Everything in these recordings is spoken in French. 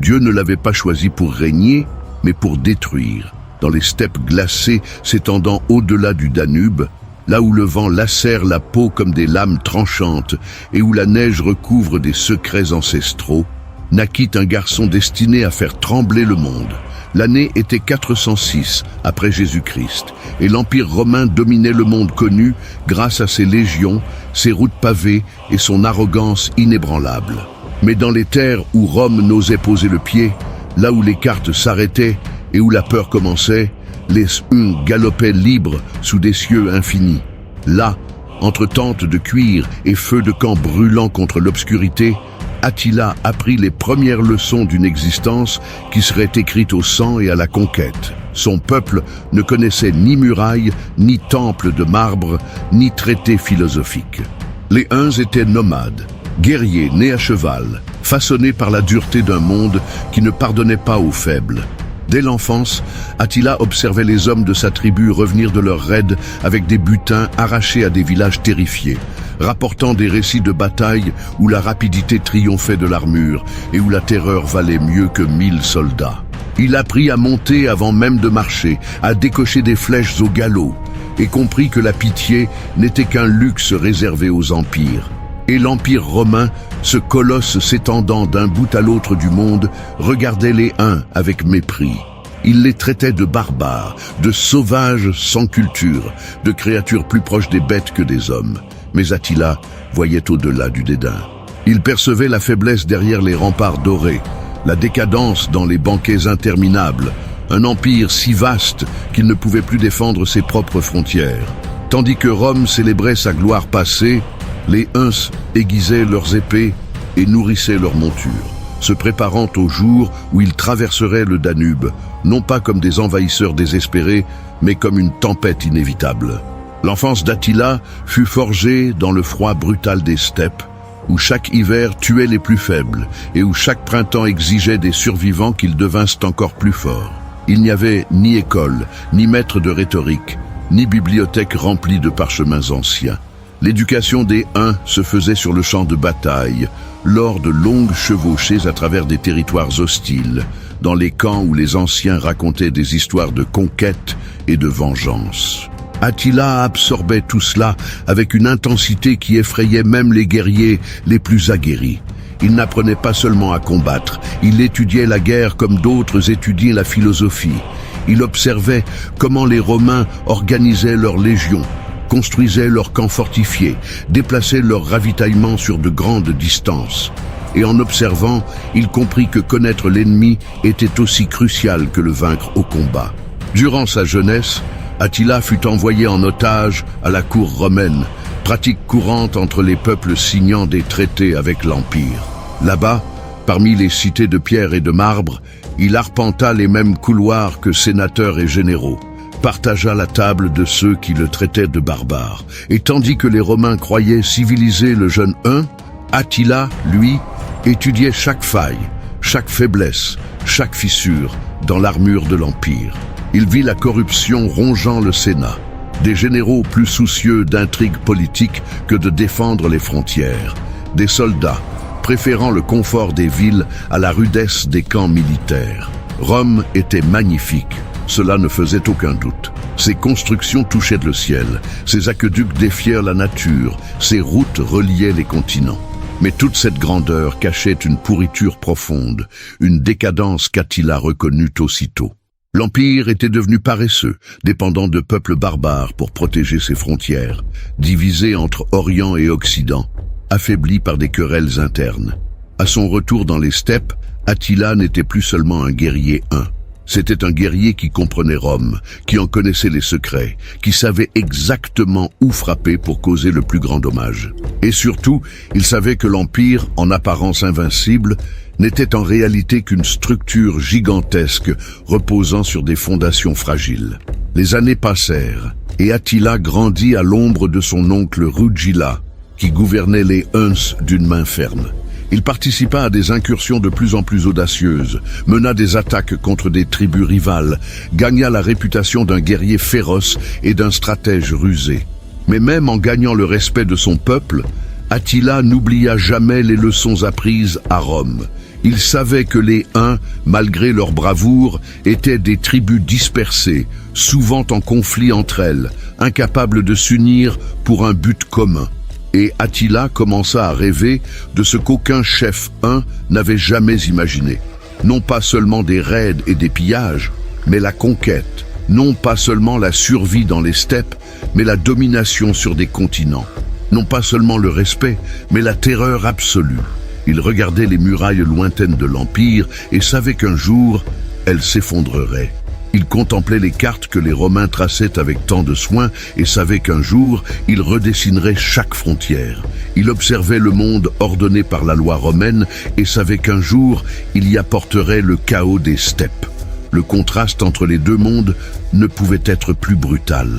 Dieu ne l'avait pas choisi pour régner, mais pour détruire. Dans les steppes glacées s'étendant au-delà du Danube, là où le vent lacère la peau comme des lames tranchantes et où la neige recouvre des secrets ancestraux, naquit un garçon destiné à faire trembler le monde. L'année était 406 après Jésus-Christ, et l'Empire romain dominait le monde connu grâce à ses légions, ses routes pavées et son arrogance inébranlable. Mais dans les terres où Rome n'osait poser le pied, là où les cartes s'arrêtaient et où la peur commençait, les huns galopaient libres sous des cieux infinis. Là, entre tentes de cuir et feux de camp brûlant contre l'obscurité, Attila apprit les premières leçons d'une existence qui serait écrite au sang et à la conquête. Son peuple ne connaissait ni murailles, ni temples de marbre, ni traités philosophiques. Les Huns étaient nomades, guerriers nés à cheval, façonnés par la dureté d'un monde qui ne pardonnait pas aux faibles. Dès l'enfance, Attila observait les hommes de sa tribu revenir de leurs raids avec des butins arrachés à des villages terrifiés, rapportant des récits de batailles où la rapidité triomphait de l'armure et où la terreur valait mieux que 1000 soldats. Il apprit à monter avant même de marcher, à décocher des flèches au galop, et comprit que la pitié n'était qu'un luxe réservé aux empires. Et l'Empire romain, ce colosse s'étendant d'un bout à l'autre du monde, regardait les Huns avec mépris. Il les traitait de barbares, de sauvages sans culture, de créatures plus proches des bêtes que des hommes. Mais Attila voyait au-delà du dédain. Il percevait la faiblesse derrière les remparts dorés, la décadence dans les banquets interminables, un empire si vaste qu'il ne pouvait plus défendre ses propres frontières. Tandis que Rome célébrait sa gloire passée, les Huns aiguisaient leurs épées et nourrissaient leurs montures, se préparant au jour où ils traverseraient le Danube, non pas comme des envahisseurs désespérés, mais comme une tempête inévitable. L'enfance d'Attila fut forgée dans le froid brutal des steppes, où chaque hiver tuait les plus faibles et où chaque printemps exigeait des survivants qu'ils devinssent encore plus forts. Il n'y avait ni école, ni maître de rhétorique, ni bibliothèque remplie de parchemins anciens. L'éducation des Huns se faisait sur le champ de bataille, lors de longues chevauchées à travers des territoires hostiles, dans les camps où les anciens racontaient des histoires de conquête et de vengeance. Attila absorbait tout cela avec une intensité qui effrayait même les guerriers les plus aguerris. Il n'apprenait pas seulement à combattre, il étudiait la guerre comme d'autres étudiaient la philosophie. Il observait comment les Romains organisaient leurs légions, construisaient leurs camps fortifiés, déplaçaient leurs ravitaillements sur de grandes distances. Et en observant, il comprit que connaître l'ennemi était aussi crucial que le vaincre au combat. Durant sa jeunesse, Attila fut envoyé en otage à la cour romaine, pratique courante entre les peuples signant des traités avec l'Empire. Là-bas, parmi les cités de pierre et de marbre, il arpenta les mêmes couloirs que sénateurs et généraux, partagea la table de ceux qui le traitaient de barbare. Et tandis que les Romains croyaient civiliser le jeune Hun, Attila, lui, étudiait chaque faille, chaque faiblesse, chaque fissure dans l'armure de l'Empire. Il vit la corruption rongeant le Sénat, des généraux plus soucieux d'intrigues politiques que de défendre les frontières, des soldats préférant le confort des villes à la rudesse des camps militaires. Rome était magnifique, cela ne faisait aucun doute. Ses constructions touchaient le ciel, ses aqueducs défièrent la nature, ses routes reliaient les continents. Mais toute cette grandeur cachait une pourriture profonde, une décadence qu'Attila reconnut aussitôt. L'Empire était devenu paresseux, dépendant de peuples barbares pour protéger ses frontières, divisé entre Orient et Occident, affaibli par des querelles internes. À son retour dans les steppes, Attila n'était plus seulement un guerrier Hun. C'était un guerrier qui comprenait Rome, qui en connaissait les secrets, qui savait exactement où frapper pour causer le plus grand dommage. Et surtout, il savait que l'Empire, en apparence invincible, n'était en réalité qu'une structure gigantesque reposant sur des fondations fragiles. Les années passèrent, et Attila grandit à l'ombre de son oncle Rugila, qui gouvernait les Huns d'une main ferme. Il participa à des incursions de plus en plus audacieuses, mena des attaques contre des tribus rivales, gagna la réputation d'un guerrier féroce et d'un stratège rusé. Mais même en gagnant le respect de son peuple, Attila n'oublia jamais les leçons apprises à Rome. Il savait que les Huns, malgré leur bravoure, étaient des tribus dispersées, souvent en conflit entre elles, incapables de s'unir pour un but commun. Et Attila commença à rêver de ce qu'aucun chef Hun n'avait jamais imaginé. Non pas seulement des raids et des pillages, mais la conquête. Non pas seulement la survie dans les steppes, mais la domination sur des continents. Non pas seulement le respect, mais la terreur absolue. Il regardait les murailles lointaines de l'Empire et savait qu'un jour, elles s'effondreraient. Il contemplait les cartes que les Romains traçaient avec tant de soin et savait qu'un jour, il redessinerait chaque frontière. Il observait le monde ordonné par la loi romaine et savait qu'un jour, il y apporterait le chaos des steppes. Le contraste entre les deux mondes ne pouvait être plus brutal.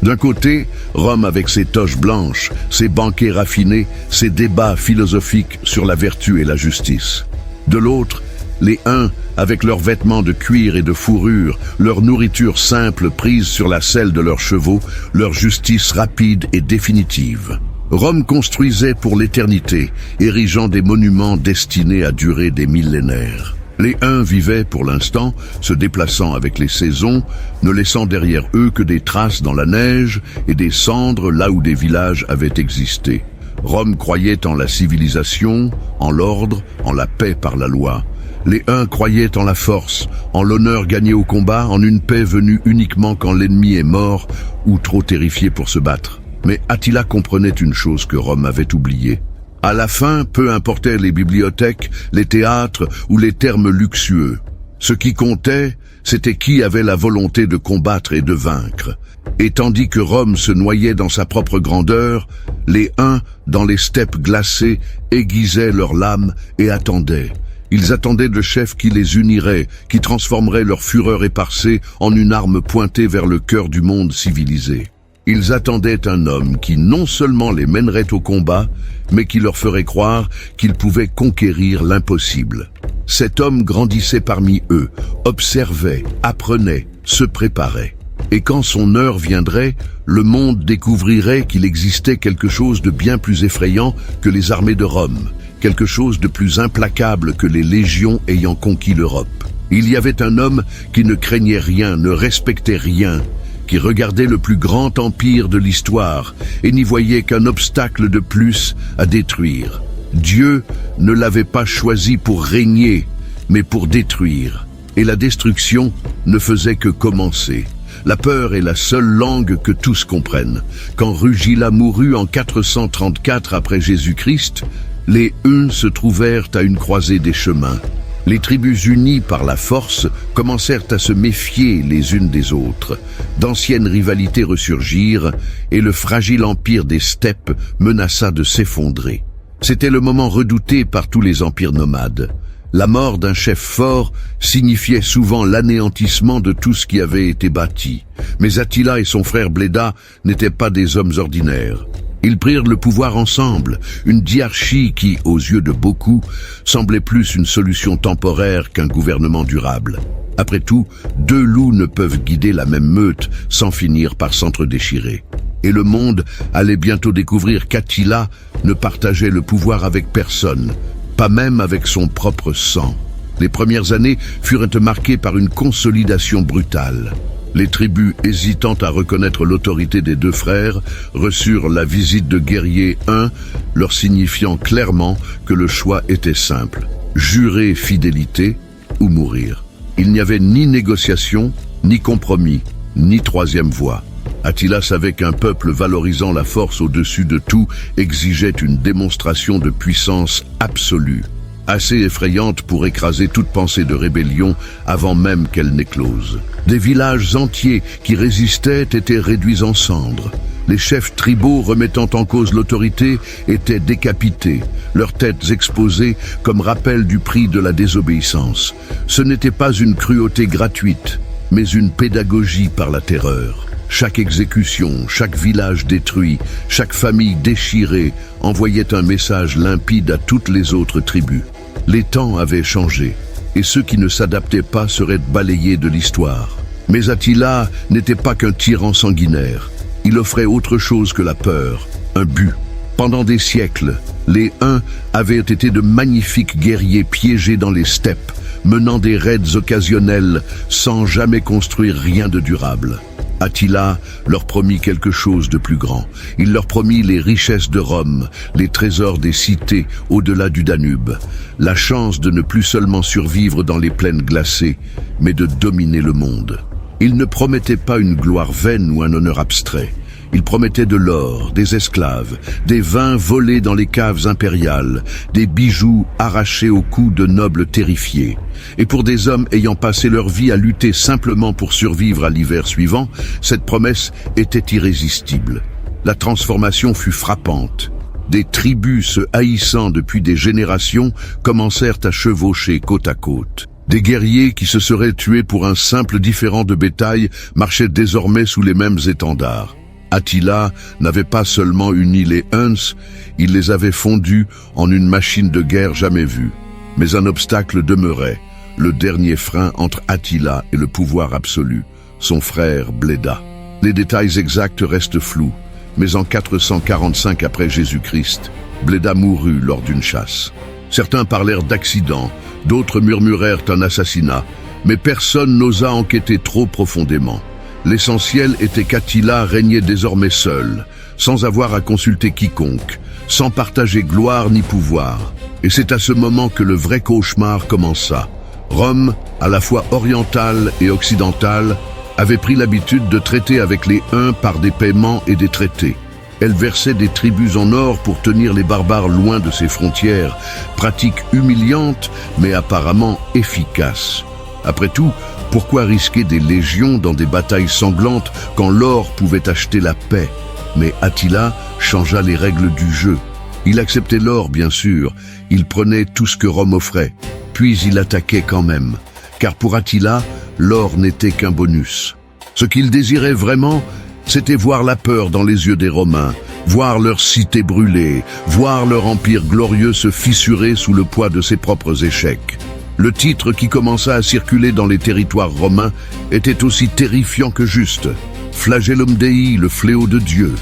D'un côté, Rome avec ses toches blanches, ses banquets raffinés, ses débats philosophiques sur la vertu et la justice. De l'autre, les Huns avec leurs vêtements de cuir et de fourrure, leur nourriture simple prise sur la selle de leurs chevaux, leur justice rapide et définitive. Rome construisait pour l'éternité, érigeant des monuments destinés à durer des millénaires. Les Huns vivaient pour l'instant, se déplaçant avec les saisons, ne laissant derrière eux que des traces dans la neige et des cendres là où des villages avaient existé. Rome croyait en la civilisation, en l'ordre, en la paix par la loi. Les Huns croyaient en la force, en l'honneur gagné au combat, en une paix venue uniquement quand l'ennemi est mort ou trop terrifié pour se battre. Mais Attila comprenait une chose que Rome avait oubliée. À la fin, peu importaient les bibliothèques, les théâtres ou les termes luxueux. Ce qui comptait, c'était qui avait la volonté de combattre et de vaincre. Et tandis que Rome se noyait dans sa propre grandeur, les Huns, dans les steppes glacées, aiguisaient leurs lames et attendaient. Ils attendaient le chef qui les unirait, qui transformerait leur fureur éparsée en une arme pointée vers le cœur du monde civilisé. Ils attendaient un homme qui non seulement les mènerait au combat, mais qui leur ferait croire qu'il pouvait conquérir l'impossible. Cet homme grandissait parmi eux, observait, apprenait, se préparait. Et quand son heure viendrait, le monde découvrirait qu'il existait quelque chose de bien plus effrayant que les armées de Rome, quelque chose de plus implacable que les légions ayant conquis l'Europe. Il y avait un homme qui ne craignait rien, ne respectait rien, qui regardait le plus grand empire de l'histoire et n'y voyait qu'un obstacle de plus à détruire. Dieu ne l'avait pas choisi pour régner, mais pour détruire. Et la destruction ne faisait que commencer. La peur est la seule langue que tous comprennent. Quand Rugila mourut en 434 après Jésus-Christ, les Huns se trouvèrent à une croisée des chemins. Les tribus unies par la force commencèrent à se méfier les unes des autres. D'anciennes rivalités ressurgirent et le fragile empire des steppes menaça de s'effondrer. C'était le moment redouté par tous les empires nomades. La mort d'un chef fort signifiait souvent l'anéantissement de tout ce qui avait été bâti. Mais Attila et son frère Bleda n'étaient pas des hommes ordinaires. Ils prirent le pouvoir ensemble, une diarchie qui, aux yeux de beaucoup, semblait plus une solution temporaire qu'un gouvernement durable. Après tout, deux loups ne peuvent guider la même meute sans finir par s'entre-déchirer. Et le monde allait bientôt découvrir qu'Attila ne partageait le pouvoir avec personne, pas même avec son propre sang. Les premières années furent marquées par une consolidation brutale. Les tribus hésitant à reconnaître l'autorité des deux frères reçurent la visite de guerriers Huns, leur signifiant clairement que le choix était simple: jurer fidélité ou mourir. Il n'y avait ni négociation, ni compromis, ni troisième voie. Attila savait qu'un peuple valorisant la force au-dessus de tout exigeait une démonstration de puissance absolue, assez effrayante pour écraser toute pensée de rébellion avant même qu'elle n'éclose. Des villages entiers qui résistaient étaient réduits en cendres. Les chefs tribaux remettant en cause l'autorité étaient décapités, leurs têtes exposées comme rappel du prix de la désobéissance. Ce n'était pas une cruauté gratuite, mais une pédagogie par la terreur. Chaque exécution, chaque village détruit, chaque famille déchirée envoyait un message limpide à toutes les autres tribus. Les temps avaient changé, et ceux qui ne s'adaptaient pas seraient balayés de l'histoire. Mais Attila n'était pas qu'un tyran sanguinaire. Il offrait autre chose que la peur, un but. Pendant des siècles, les Huns avaient été de magnifiques guerriers piégés dans les steppes, menant des raids occasionnels sans jamais construire rien de durable. Attila leur promit quelque chose de plus grand. Il leur promit les richesses de Rome, les trésors des cités au-delà du Danube, la chance de ne plus seulement survivre dans les plaines glacées, mais de dominer le monde. Il ne promettait pas une gloire vaine ou un honneur abstrait. Il promettait de l'or, des esclaves, des vins volés dans les caves impériales, des bijoux arrachés au cou de nobles terrifiés. Et pour des hommes ayant passé leur vie à lutter simplement pour survivre à l'hiver suivant, cette promesse était irrésistible. La transformation fut frappante. Des tribus se haïssant depuis des générations commencèrent à chevaucher côte à côte. Des guerriers qui se seraient tués pour un simple différend de bétail marchaient désormais sous les mêmes étendards. Attila n'avait pas seulement uni les Huns, il les avait fondus en une machine de guerre jamais vue. Mais un obstacle demeurait, le dernier frein entre Attila et le pouvoir absolu, son frère Bleda. Les détails exacts restent flous, mais en 445 après Jésus-Christ, Bleda mourut lors d'une chasse. Certains parlèrent d'accident, d'autres murmurèrent un assassinat, mais personne n'osa enquêter trop profondément. L'essentiel était qu'Attila régnait désormais seul, sans avoir à consulter quiconque, sans partager gloire ni pouvoir. Et c'est à ce moment que le vrai cauchemar commença. Rome, à la fois orientale et occidentale, avait pris l'habitude de traiter avec les Huns par des paiements et des traités. Elle versait des tribus en or pour tenir les barbares loin de ses frontières, pratique humiliante mais apparemment efficace. Après tout, pourquoi risquer des légions dans des batailles sanglantes quand l'or pouvait acheter la paix? Mais Attila changea les règles du jeu. Il acceptait l'or, bien sûr, il prenait tout ce que Rome offrait, puis il attaquait quand même. Car pour Attila, l'or n'était qu'un bonus. Ce qu'il désirait vraiment, c'était voir la peur dans les yeux des Romains, voir leur cité brûler, voir leur empire glorieux se fissurer sous le poids de ses propres échecs. Le titre qui commença à circuler dans les territoires romains était aussi terrifiant que juste. Flagellum Dei, le fléau de Dieu.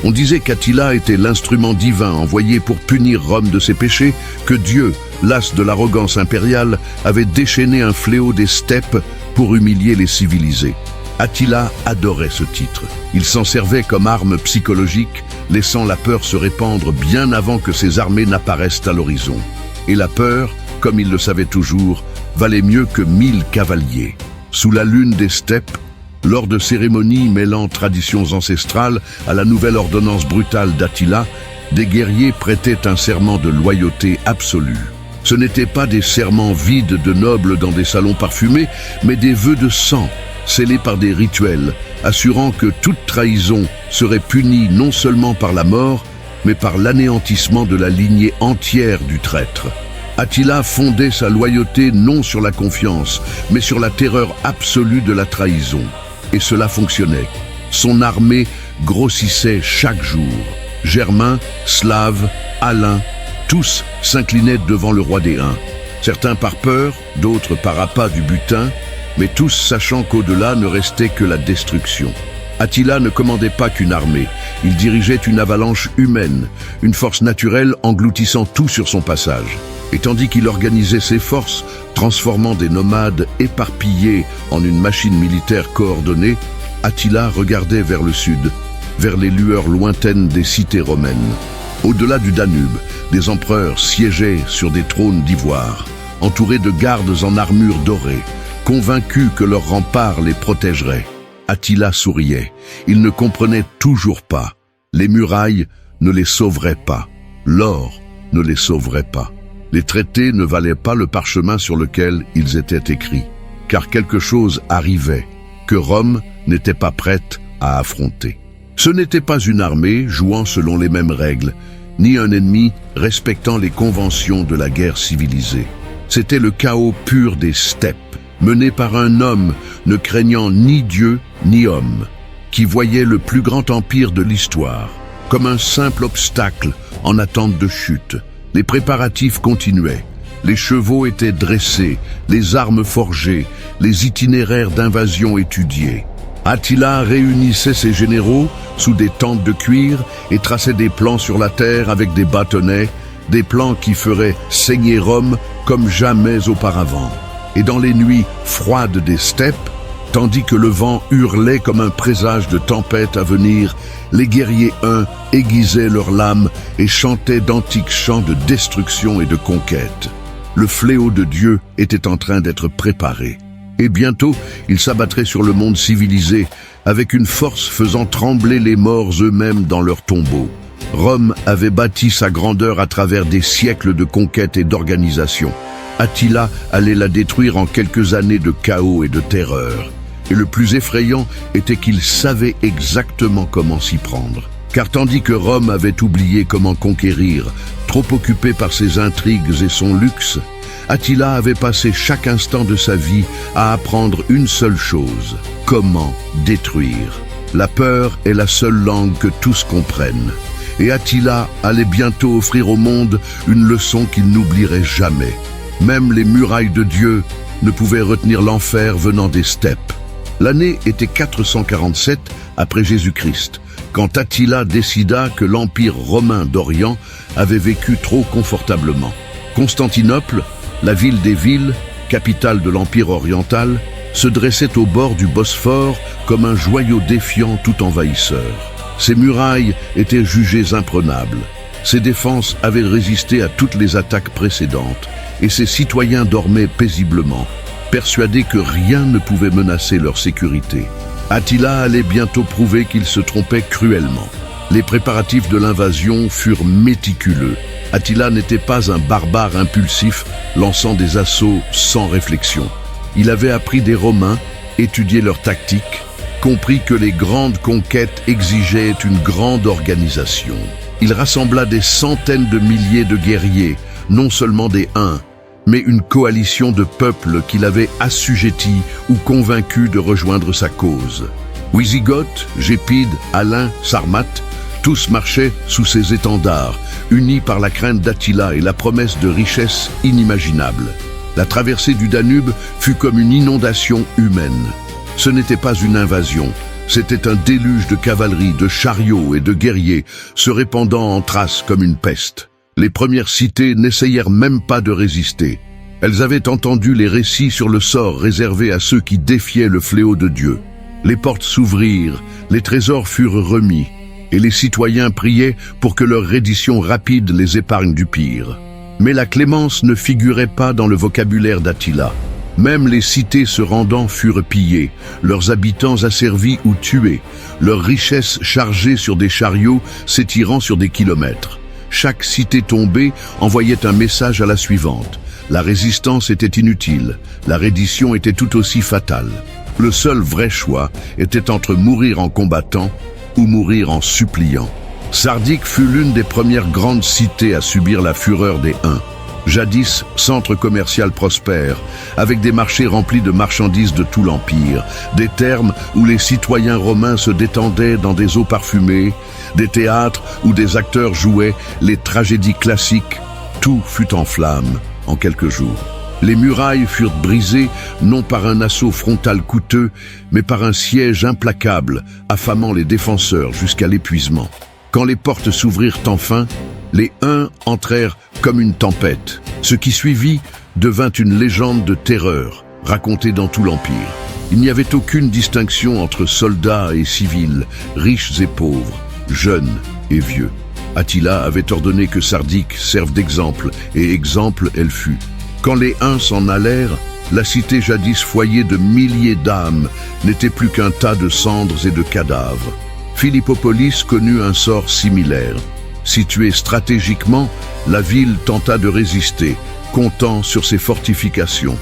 On disait qu'Attila était l'instrument divin envoyé pour punir Rome de ses péchés, que Dieu, las de l'arrogance impériale, avait déchaîné un fléau des steppes pour humilier les civilisés. Attila adorait ce titre. Il s'en servait comme arme psychologique, laissant la peur se répandre bien avant que ses armées n'apparaissent à l'horizon. Et la peur, comme il le savait toujours, valait mieux que 1000 cavaliers. Sous la lune des steppes, lors de cérémonies mêlant traditions ancestrales à la nouvelle ordonnance brutale d'Attila, des guerriers prêtaient un serment de loyauté absolue. Ce n'étaient pas des serments vides de nobles dans des salons parfumés, mais des vœux de sang, scellés par des rituels, assurant que toute trahison serait punie non seulement par la mort, mais par l'anéantissement de la lignée entière du traître. Attila fondait sa loyauté non sur la confiance, mais sur la terreur absolue de la trahison. Et cela fonctionnait. Son armée grossissait chaque jour. Germains, Slaves, Alains, tous s'inclinaient devant le roi des Huns. Certains par peur, d'autres par appât du butin, mais tous sachant qu'au-delà ne restait que la destruction. Attila ne commandait pas qu'une armée, il dirigeait une avalanche humaine, une force naturelle engloutissant tout sur son passage. Et tandis qu'il organisait ses forces, transformant des nomades éparpillés en une machine militaire coordonnée, Attila regardait vers le sud, vers les lueurs lointaines des cités romaines. Au-delà du Danube, des empereurs siégeaient sur des trônes d'ivoire, entourés de gardes en armure dorée, convaincus que leurs remparts les protégeraient. Attila souriait. Il ne comprenait toujours pas. Les murailles ne les sauveraient pas. L'or ne les sauverait pas. Les traités ne valaient pas le parchemin sur lequel ils étaient écrits, car quelque chose arrivait, que Rome n'était pas prête à affronter. Ce n'était pas une armée jouant selon les mêmes règles, ni un ennemi respectant les conventions de la guerre civilisée. C'était le chaos pur des steppes, mené par un homme ne craignant ni Dieu ni homme, qui voyait le plus grand empire de l'histoire comme un simple obstacle en attente de chute. Les préparatifs continuaient, les chevaux étaient dressés, les armes forgées, les itinéraires d'invasion étudiés. Attila réunissait ses généraux sous des tentes de cuir et traçait des plans sur la terre avec des bâtonnets, des plans qui feraient saigner Rome comme jamais auparavant. Et dans les nuits froides des steppes, tandis que le vent hurlait comme un présage de tempête à venir, les guerriers huns aiguisaient leurs lames et chantaient d'antiques chants de destruction et de conquête. Le fléau de Dieu était en train d'être préparé. Et bientôt, il s'abattrait sur le monde civilisé, avec une force faisant trembler les morts eux-mêmes dans leurs tombeaux. Rome avait bâti sa grandeur à travers des siècles de conquête et d'organisation. Attila allait la détruire en quelques années de chaos et de terreur. Et le plus effrayant était qu'il savait exactement comment s'y prendre. Car tandis que Rome avait oublié comment conquérir, trop occupé par ses intrigues et son luxe, Attila avait passé chaque instant de sa vie à apprendre une seule chose: comment détruire. La peur est la seule langue que tous comprennent. Et Attila allait bientôt offrir au monde une leçon qu'il n'oublierait jamais. Même les murailles de Dieu ne pouvaient retenir l'enfer venant des steppes. L'année était 447 après Jésus-Christ, quand Attila décida que l'Empire romain d'Orient avait vécu trop confortablement. Constantinople, la ville des villes, capitale de l'Empire oriental, se dressait au bord du Bosphore comme un joyau défiant tout envahisseur. Ses murailles étaient jugées imprenables. Ses défenses avaient résisté à toutes les attaques précédentes, et ses citoyens dormaient paisiblement, persuadés que rien ne pouvait menacer leur sécurité. Attila allait bientôt prouver qu'il se trompait cruellement. Les préparatifs de l'invasion furent méticuleux. Attila n'était pas un barbare impulsif lançant des assauts sans réflexion. Il avait appris des Romains, étudié leurs tactiques, compris que les grandes conquêtes exigeaient une grande organisation. Il rassembla des centaines de milliers de guerriers, non seulement des Huns, mais une coalition de peuples qu'il avait assujettis ou convaincus de rejoindre sa cause. Wisigoths, Gépides, Alains, Sarmates, tous marchaient sous ses étendards, unis par la crainte d'Attila et la promesse de richesses inimaginables. La traversée du Danube fut comme une inondation humaine. Ce n'était pas une invasion, c'était un déluge de cavalerie, de chariots et de guerriers se répandant en Thrace comme une peste. Les premières cités n'essayèrent même pas de résister. Elles avaient entendu les récits sur le sort réservé à ceux qui défiaient le fléau de Dieu. Les portes s'ouvrirent, les trésors furent remis, et les citoyens priaient pour que leur reddition rapide les épargne du pire. Mais la clémence ne figurait pas dans le vocabulaire d'Attila. Même les cités se rendant furent pillées, leurs habitants asservis ou tués, leurs richesses chargées sur des chariots s'étirant sur des kilomètres. Chaque cité tombée envoyait un message à la suivante. La résistance était inutile, la reddition était tout aussi fatale. Le seul vrai choix était entre mourir en combattant ou mourir en suppliant. Sardique fut l'une des premières grandes cités à subir la fureur des Huns. Jadis centre commercial prospère, avec des marchés remplis de marchandises de tout l'Empire, des thermes où les citoyens romains se détendaient dans des eaux parfumées, des théâtres où des acteurs jouaient les tragédies classiques, tout fut en flammes en quelques jours. Les murailles furent brisées non par un assaut frontal coûteux, mais par un siège implacable, affamant les défenseurs jusqu'à l'épuisement. Quand les portes s'ouvrirent enfin, les Huns entrèrent comme une tempête. Ce qui suivit devint une légende de terreur, racontée dans tout l'Empire. Il n'y avait aucune distinction entre soldats et civils, riches et pauvres, jeunes et vieux. Attila avait ordonné que Sardique serve d'exemple, et exemple elle fut. Quand les Huns s'en allèrent, la cité jadis foyer de milliers d'âmes n'était plus qu'un tas de cendres et de cadavres. Philippopolis connut un sort similaire. Située stratégiquement, la ville tenta de résister, comptant sur ses fortifications.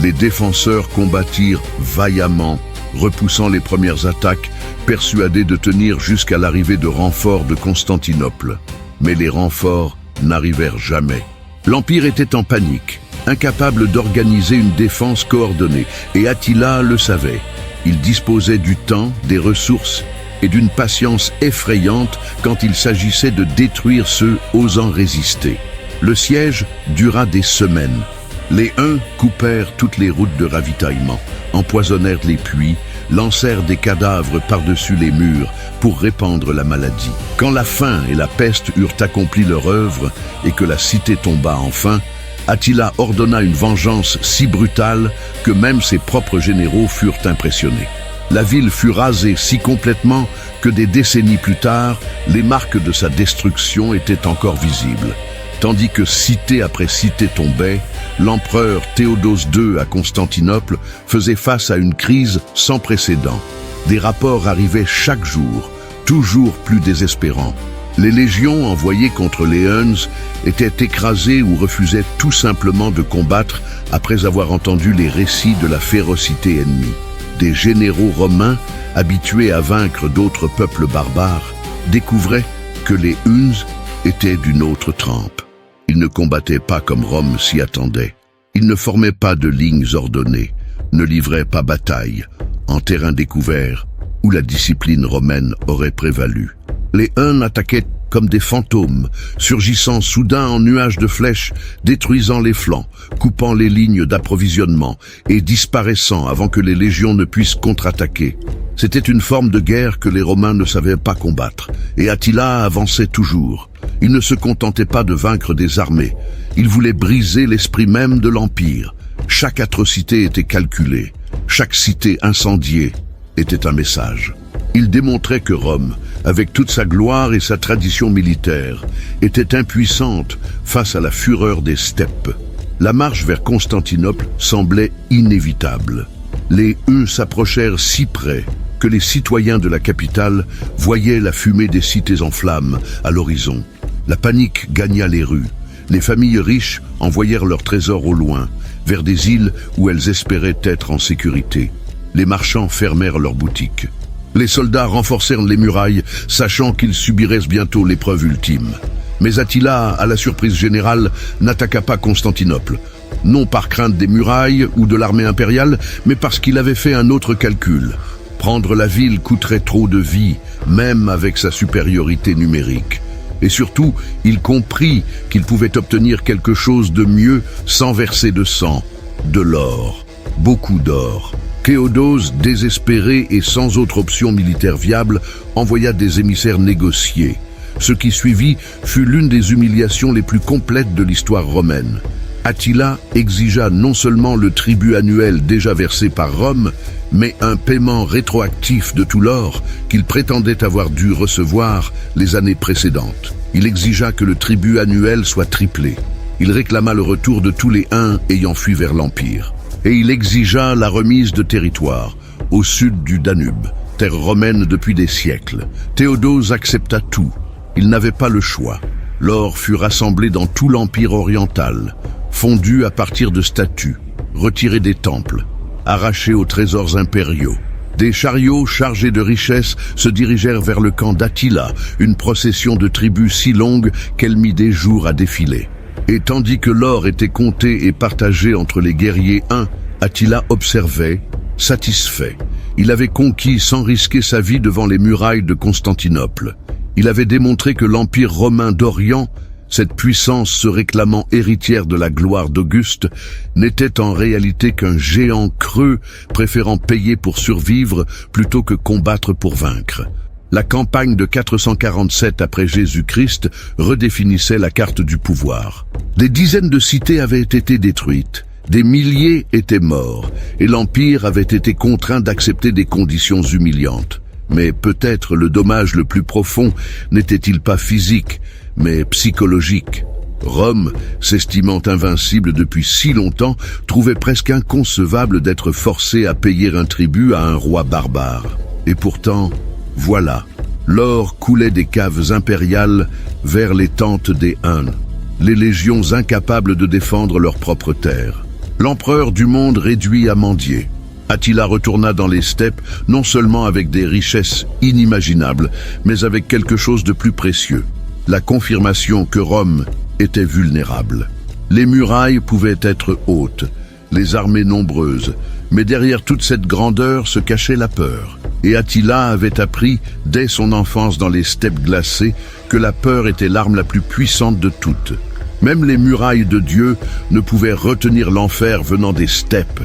Les défenseurs combattirent vaillamment, repoussant les premières attaques, persuadés de tenir jusqu'à l'arrivée de renforts de Constantinople. Mais les renforts n'arrivèrent jamais. L'Empire était en panique, incapable d'organiser une défense coordonnée, et Attila le savait. Il disposait du temps, des ressources et d'une patience effrayante quand il s'agissait de détruire ceux osant résister. Le siège dura des semaines. Les Huns coupèrent toutes les routes de ravitaillement, empoisonnèrent les puits, lancèrent des cadavres par-dessus les murs pour répandre la maladie. Quand la faim et la peste eurent accompli leur œuvre et que la cité tomba enfin, Attila ordonna une vengeance si brutale que même ses propres généraux furent impressionnés. La ville fut rasée si complètement que des décennies plus tard, les marques de sa destruction étaient encore visibles. Tandis que cité après cité tombait, l'empereur Théodose II à Constantinople faisait face à une crise sans précédent. Des rapports arrivaient chaque jour, toujours plus désespérants. Les légions envoyées contre les Huns étaient écrasées ou refusaient tout simplement de combattre après avoir entendu les récits de la férocité ennemie. Des généraux romains, habitués à vaincre d'autres peuples barbares, découvraient que les Huns étaient d'une autre trempe. Ils ne combattaient pas comme Rome s'y attendait. Ils ne formaient pas de lignes ordonnées, ne livraient pas bataille, en terrain découvert, où la discipline romaine aurait prévalu. Les Huns attaquaient comme des fantômes, surgissant soudain en nuages de flèches, détruisant les flancs, coupant les lignes d'approvisionnement et disparaissant avant que les légions ne puissent contre-attaquer. C'était une forme de guerre que les Romains ne savaient pas combattre, et Attila avançait toujours. Il ne se contentait pas de vaincre des armées, il voulait briser l'esprit même de l'Empire. Chaque atrocité était calculée, chaque cité incendiée était un message. Il démontrait que Rome, avec toute sa gloire et sa tradition militaire, était impuissante face à la fureur des steppes. La marche vers Constantinople semblait inévitable. Les Huns s'approchèrent si près que les citoyens de la capitale voyaient la fumée des cités en flammes à l'horizon. La panique gagna les rues. Les familles riches envoyèrent leurs trésors au loin, vers des îles où elles espéraient être en sécurité. Les marchands fermèrent leurs boutiques. Les soldats renforcèrent les murailles, sachant qu'ils subiraient bientôt l'épreuve ultime. Mais Attila, à la surprise générale, n'attaqua pas Constantinople. Non par crainte des murailles ou de l'armée impériale, mais parce qu'il avait fait un autre calcul. Prendre la ville coûterait trop de vies, même avec sa supériorité numérique. Et surtout, il comprit qu'il pouvait obtenir quelque chose de mieux sans verser de sang, de l'or, beaucoup d'or. Théodose, désespéré et sans autre option militaire viable, envoya des émissaires négocier. Ce qui suivit fut l'une des humiliations les plus complètes de l'histoire romaine. Attila exigea non seulement le tribut annuel déjà versé par Rome, mais un paiement rétroactif de tout l'or qu'il prétendait avoir dû recevoir les années précédentes. Il exigea que le tribut annuel soit triplé. Il réclama le retour de tous les Huns ayant fui vers l'Empire. Et il exigea la remise de territoires au sud du Danube, terre romaine depuis des siècles. Théodose accepta tout. Il n'avait pas le choix. L'or fut rassemblé dans tout l'Empire oriental, fondu à partir de statues, retiré des temples, arraché aux trésors impériaux. Des chariots chargés de richesses se dirigèrent vers le camp d'Attila, une procession de tribus si longue qu'elle mit des jours à défiler. Et tandis que l'or était compté et partagé entre les guerriers Huns, Attila observait, satisfait. Il avait conquis sans risquer sa vie devant les murailles de Constantinople. Il avait démontré que l'Empire romain d'Orient, cette puissance se réclamant héritière de la gloire d'Auguste, n'était en réalité qu'un géant creux préférant payer pour survivre plutôt que combattre pour vaincre. La campagne de 447 après Jésus-Christ redéfinissait la carte du pouvoir. Des dizaines de cités avaient été détruites, des milliers étaient morts, et l'Empire avait été contraint d'accepter des conditions humiliantes. Mais peut-être le dommage le plus profond n'était-il pas physique, mais psychologique. Rome, s'estimant invincible depuis si longtemps, trouvait presque inconcevable d'être forcée à payer un tribut à un roi barbare. Et pourtant, voilà, l'or coulait des caves impériales vers les tentes des Huns, les légions incapables de défendre leur propre terre. L'empereur du monde réduit à mendier. Attila retourna dans les steppes, non seulement avec des richesses inimaginables, mais avec quelque chose de plus précieux, la confirmation que Rome était vulnérable. Les murailles pouvaient être hautes, les armées nombreuses, mais derrière toute cette grandeur se cachait la peur. Et Attila avait appris, dès son enfance dans les steppes glacées, que la peur était l'arme la plus puissante de toutes. Même les murailles de Dieu ne pouvaient retenir l'enfer venant des steppes.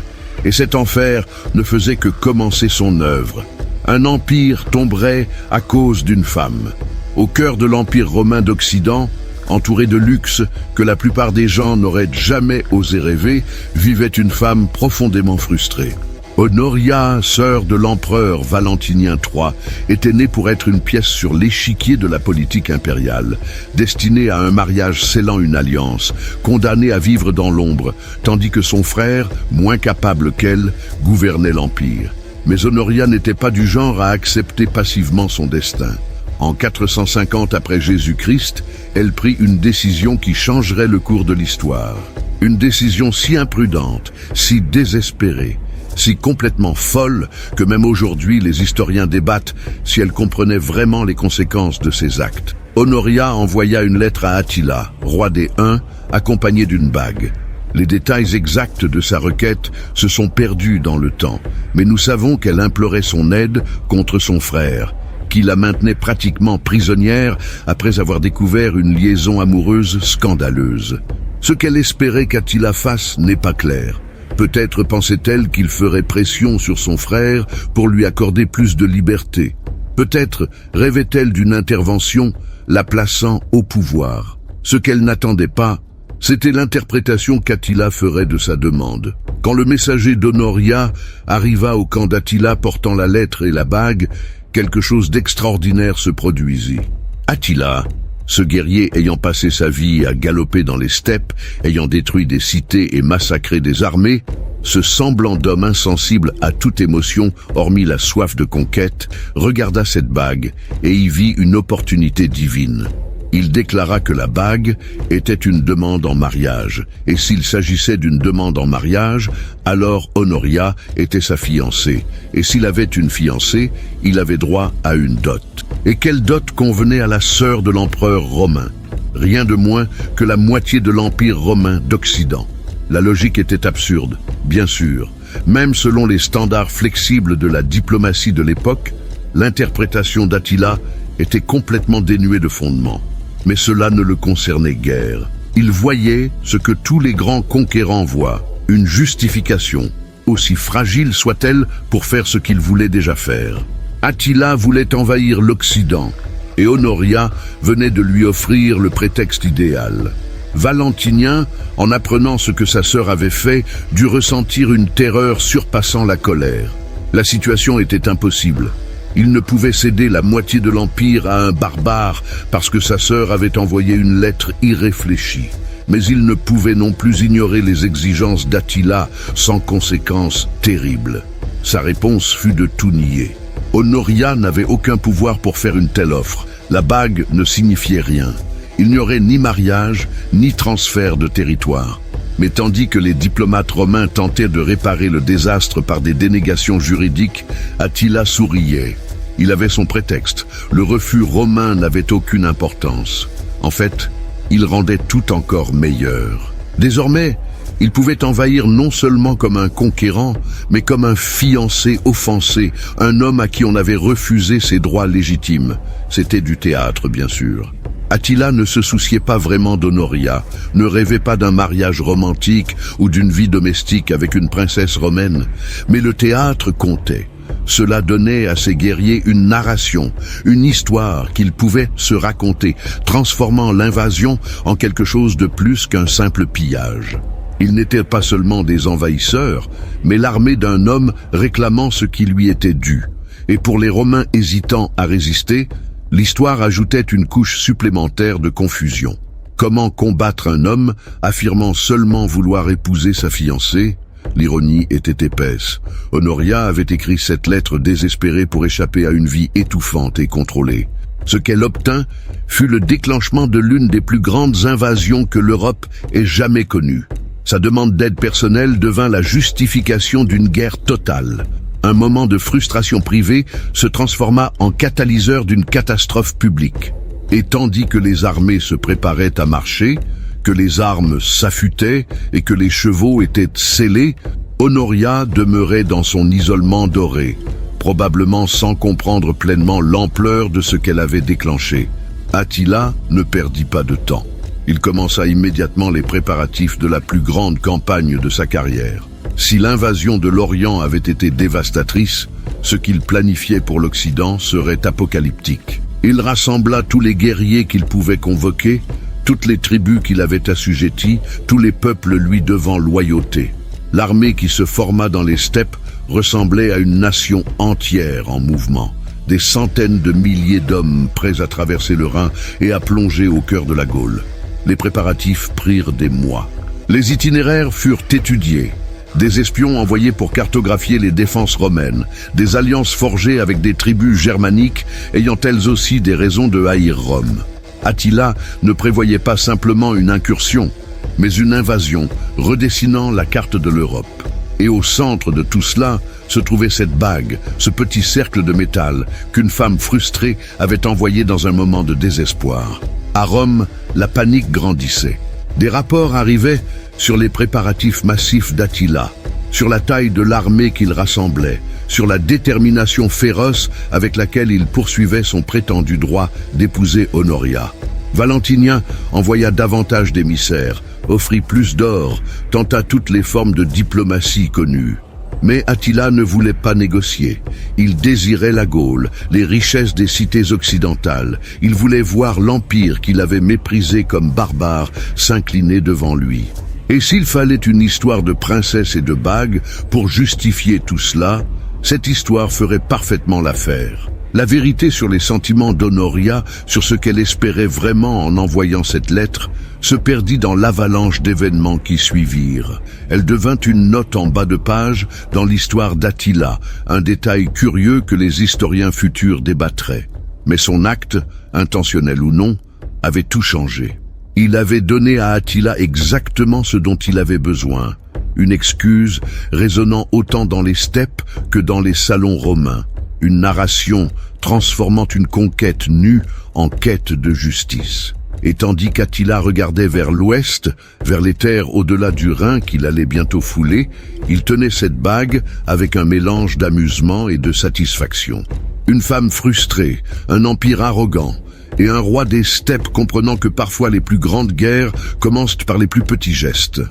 Et cet enfer ne faisait que commencer son œuvre. Un empire tomberait à cause d'une femme. Au cœur de l'empire romain d'Occident, entouré de luxe que la plupart des gens n'auraient jamais osé rêver, vivait une femme profondément frustrée. Honoria, sœur de l'empereur Valentinien III, était née pour être une pièce sur l'échiquier de la politique impériale, destinée à un mariage scellant une alliance, condamnée à vivre dans l'ombre, tandis que son frère, moins capable qu'elle, gouvernait l'empire. Mais Honoria n'était pas du genre à accepter passivement son destin. En 450 après Jésus-Christ, elle prit une décision qui changerait le cours de l'histoire. Une décision si imprudente, si désespérée, si complètement folle que même aujourd'hui les historiens débattent si elle comprenait vraiment les conséquences de ses actes. Honoria envoya une lettre à Attila, roi des Huns, accompagnée d'une bague. Les détails exacts de sa requête se sont perdus dans le temps, mais nous savons qu'elle implorait son aide contre son frère, qui la maintenait pratiquement prisonnière après avoir découvert une liaison amoureuse scandaleuse. Ce qu'elle espérait qu'Attila fasse n'est pas clair. Peut-être pensait-elle qu'il ferait pression sur son frère pour lui accorder plus de liberté. Peut-être rêvait-elle d'une intervention la plaçant au pouvoir. Ce qu'elle n'attendait pas, c'était l'interprétation qu'Attila ferait de sa demande. Quand le messager d'Honoria arriva au camp d'Attila portant la lettre et la bague, quelque chose d'extraordinaire se produisit. Attila, ce guerrier ayant passé sa vie à galoper dans les steppes, ayant détruit des cités et massacré des armées, ce semblant d'homme insensible à toute émotion, hormis la soif de conquête, regarda cette bague et y vit une opportunité divine. Il déclara que la bague était une demande en mariage, et s'il s'agissait d'une demande en mariage, alors Honoria était sa fiancée, et s'il avait une fiancée, il avait droit à une dot. Et quelle dot convenait à la sœur de l'empereur romain? Rien de moins que la moitié de l'empire romain d'Occident. La logique était absurde, bien sûr. Même selon les standards flexibles de la diplomatie de l'époque, l'interprétation d'Attila était complètement dénuée de fondement. Mais cela ne le concernait guère. Il voyait ce que tous les grands conquérants voient, une justification, aussi fragile soit-elle pour faire ce qu'il voulait déjà faire. Attila voulait envahir l'Occident, et Honoria venait de lui offrir le prétexte idéal. Valentinien, en apprenant ce que sa sœur avait fait, dut ressentir une terreur surpassant la colère. La situation était impossible. Il ne pouvait céder la moitié de l'Empire à un barbare parce que sa sœur avait envoyé une lettre irréfléchie. Mais il ne pouvait non plus ignorer les exigences d'Attila sans conséquences terribles. Sa réponse fut de tout nier. Honoria n'avait aucun pouvoir pour faire une telle offre. La bague ne signifiait rien. Il n'y aurait ni mariage, ni transfert de territoire. Mais tandis que les diplomates romains tentaient de réparer le désastre par des dénégations juridiques, Attila souriait. Il avait son prétexte. Le refus romain n'avait aucune importance. En fait, il rendait tout encore meilleur. Désormais, il pouvait envahir non seulement comme un conquérant, mais comme un fiancé offensé, un homme à qui on avait refusé ses droits légitimes. C'était du théâtre, bien sûr. Attila ne se souciait pas vraiment d'Honoria, ne rêvait pas d'un mariage romantique ou d'une vie domestique avec une princesse romaine, mais le théâtre comptait. Cela donnait à ses guerriers une narration, une histoire qu'ils pouvaient se raconter, transformant l'invasion en quelque chose de plus qu'un simple pillage. Ils n'étaient pas seulement des envahisseurs, mais l'armée d'un homme réclamant ce qui lui était dû. Et pour les Romains hésitant à résister, l'histoire ajoutait une couche supplémentaire de confusion. Comment combattre un homme affirmant seulement vouloir épouser sa fiancée? L'ironie était épaisse. Honoria avait écrit cette lettre désespérée pour échapper à une vie étouffante et contrôlée. Ce qu'elle obtint fut le déclenchement de l'une des plus grandes invasions que l'Europe ait jamais connue. Sa demande d'aide personnelle devint la justification d'une guerre totale. Un moment de frustration privée se transforma en catalyseur d'une catastrophe publique. Et tandis que les armées se préparaient à marcher, que les armes s'affûtaient et que les chevaux étaient sellés, Honoria demeurait dans son isolement doré, probablement sans comprendre pleinement l'ampleur de ce qu'elle avait déclenché. Attila ne perdit pas de temps. Il commença immédiatement les préparatifs de la plus grande campagne de sa carrière. Si l'invasion de l'Orient avait été dévastatrice, ce qu'il planifiait pour l'Occident serait apocalyptique. Il rassembla tous les guerriers qu'il pouvait convoquer, toutes les tribus qu'il avait assujetties, tous les peuples lui devant loyauté. L'armée qui se forma dans les steppes ressemblait à une nation entière en mouvement. Des centaines de milliers d'hommes prêts à traverser le Rhin et à plonger au cœur de la Gaule. Les préparatifs prirent des mois. Les itinéraires furent étudiés. Des espions envoyés pour cartographier les défenses romaines, des alliances forgées avec des tribus germaniques ayant elles aussi des raisons de haïr Rome. Attila ne prévoyait pas simplement une incursion, mais une invasion, redessinant la carte de l'Europe. Et au centre de tout cela se trouvait cette bague, ce petit cercle de métal qu'une femme frustrée avait envoyé dans un moment de désespoir. À Rome, la panique grandissait. Des rapports arrivaient sur les préparatifs massifs d'Attila, sur la taille de l'armée qu'il rassemblait, sur la détermination féroce avec laquelle il poursuivait son prétendu droit d'épouser Honoria. Valentinien envoya davantage d'émissaires, offrit plus d'or, tenta toutes les formes de diplomatie connues. Mais Attila ne voulait pas négocier. Il désirait la Gaule, les richesses des cités occidentales. Il voulait voir l'empire qu'il avait méprisé comme barbare s'incliner devant lui. Et s'il fallait une histoire de princesse et de bague pour justifier tout cela, cette histoire ferait parfaitement l'affaire. La vérité sur les sentiments d'Honoria, sur ce qu'elle espérait vraiment en envoyant cette lettre, se perdit dans l'avalanche d'événements qui suivirent. Elle devint une note en bas de page dans l'histoire d'Attila, un détail curieux que les historiens futurs débattraient. Mais son acte, intentionnel ou non, avait tout changé. Il avait donné à Attila exactement ce dont il avait besoin, une excuse résonnant autant dans les steppes que dans les salons romains, une narration transformant une conquête nue en quête de justice. Et tandis qu'Attila regardait vers l'ouest, vers les terres au-delà du Rhin qu'il allait bientôt fouler, il tenait cette bague avec un mélange d'amusement et de satisfaction. Une femme frustrée, un empire arrogant, et un roi des steppes comprenant que parfois les plus grandes guerres commencent par les plus petits gestes.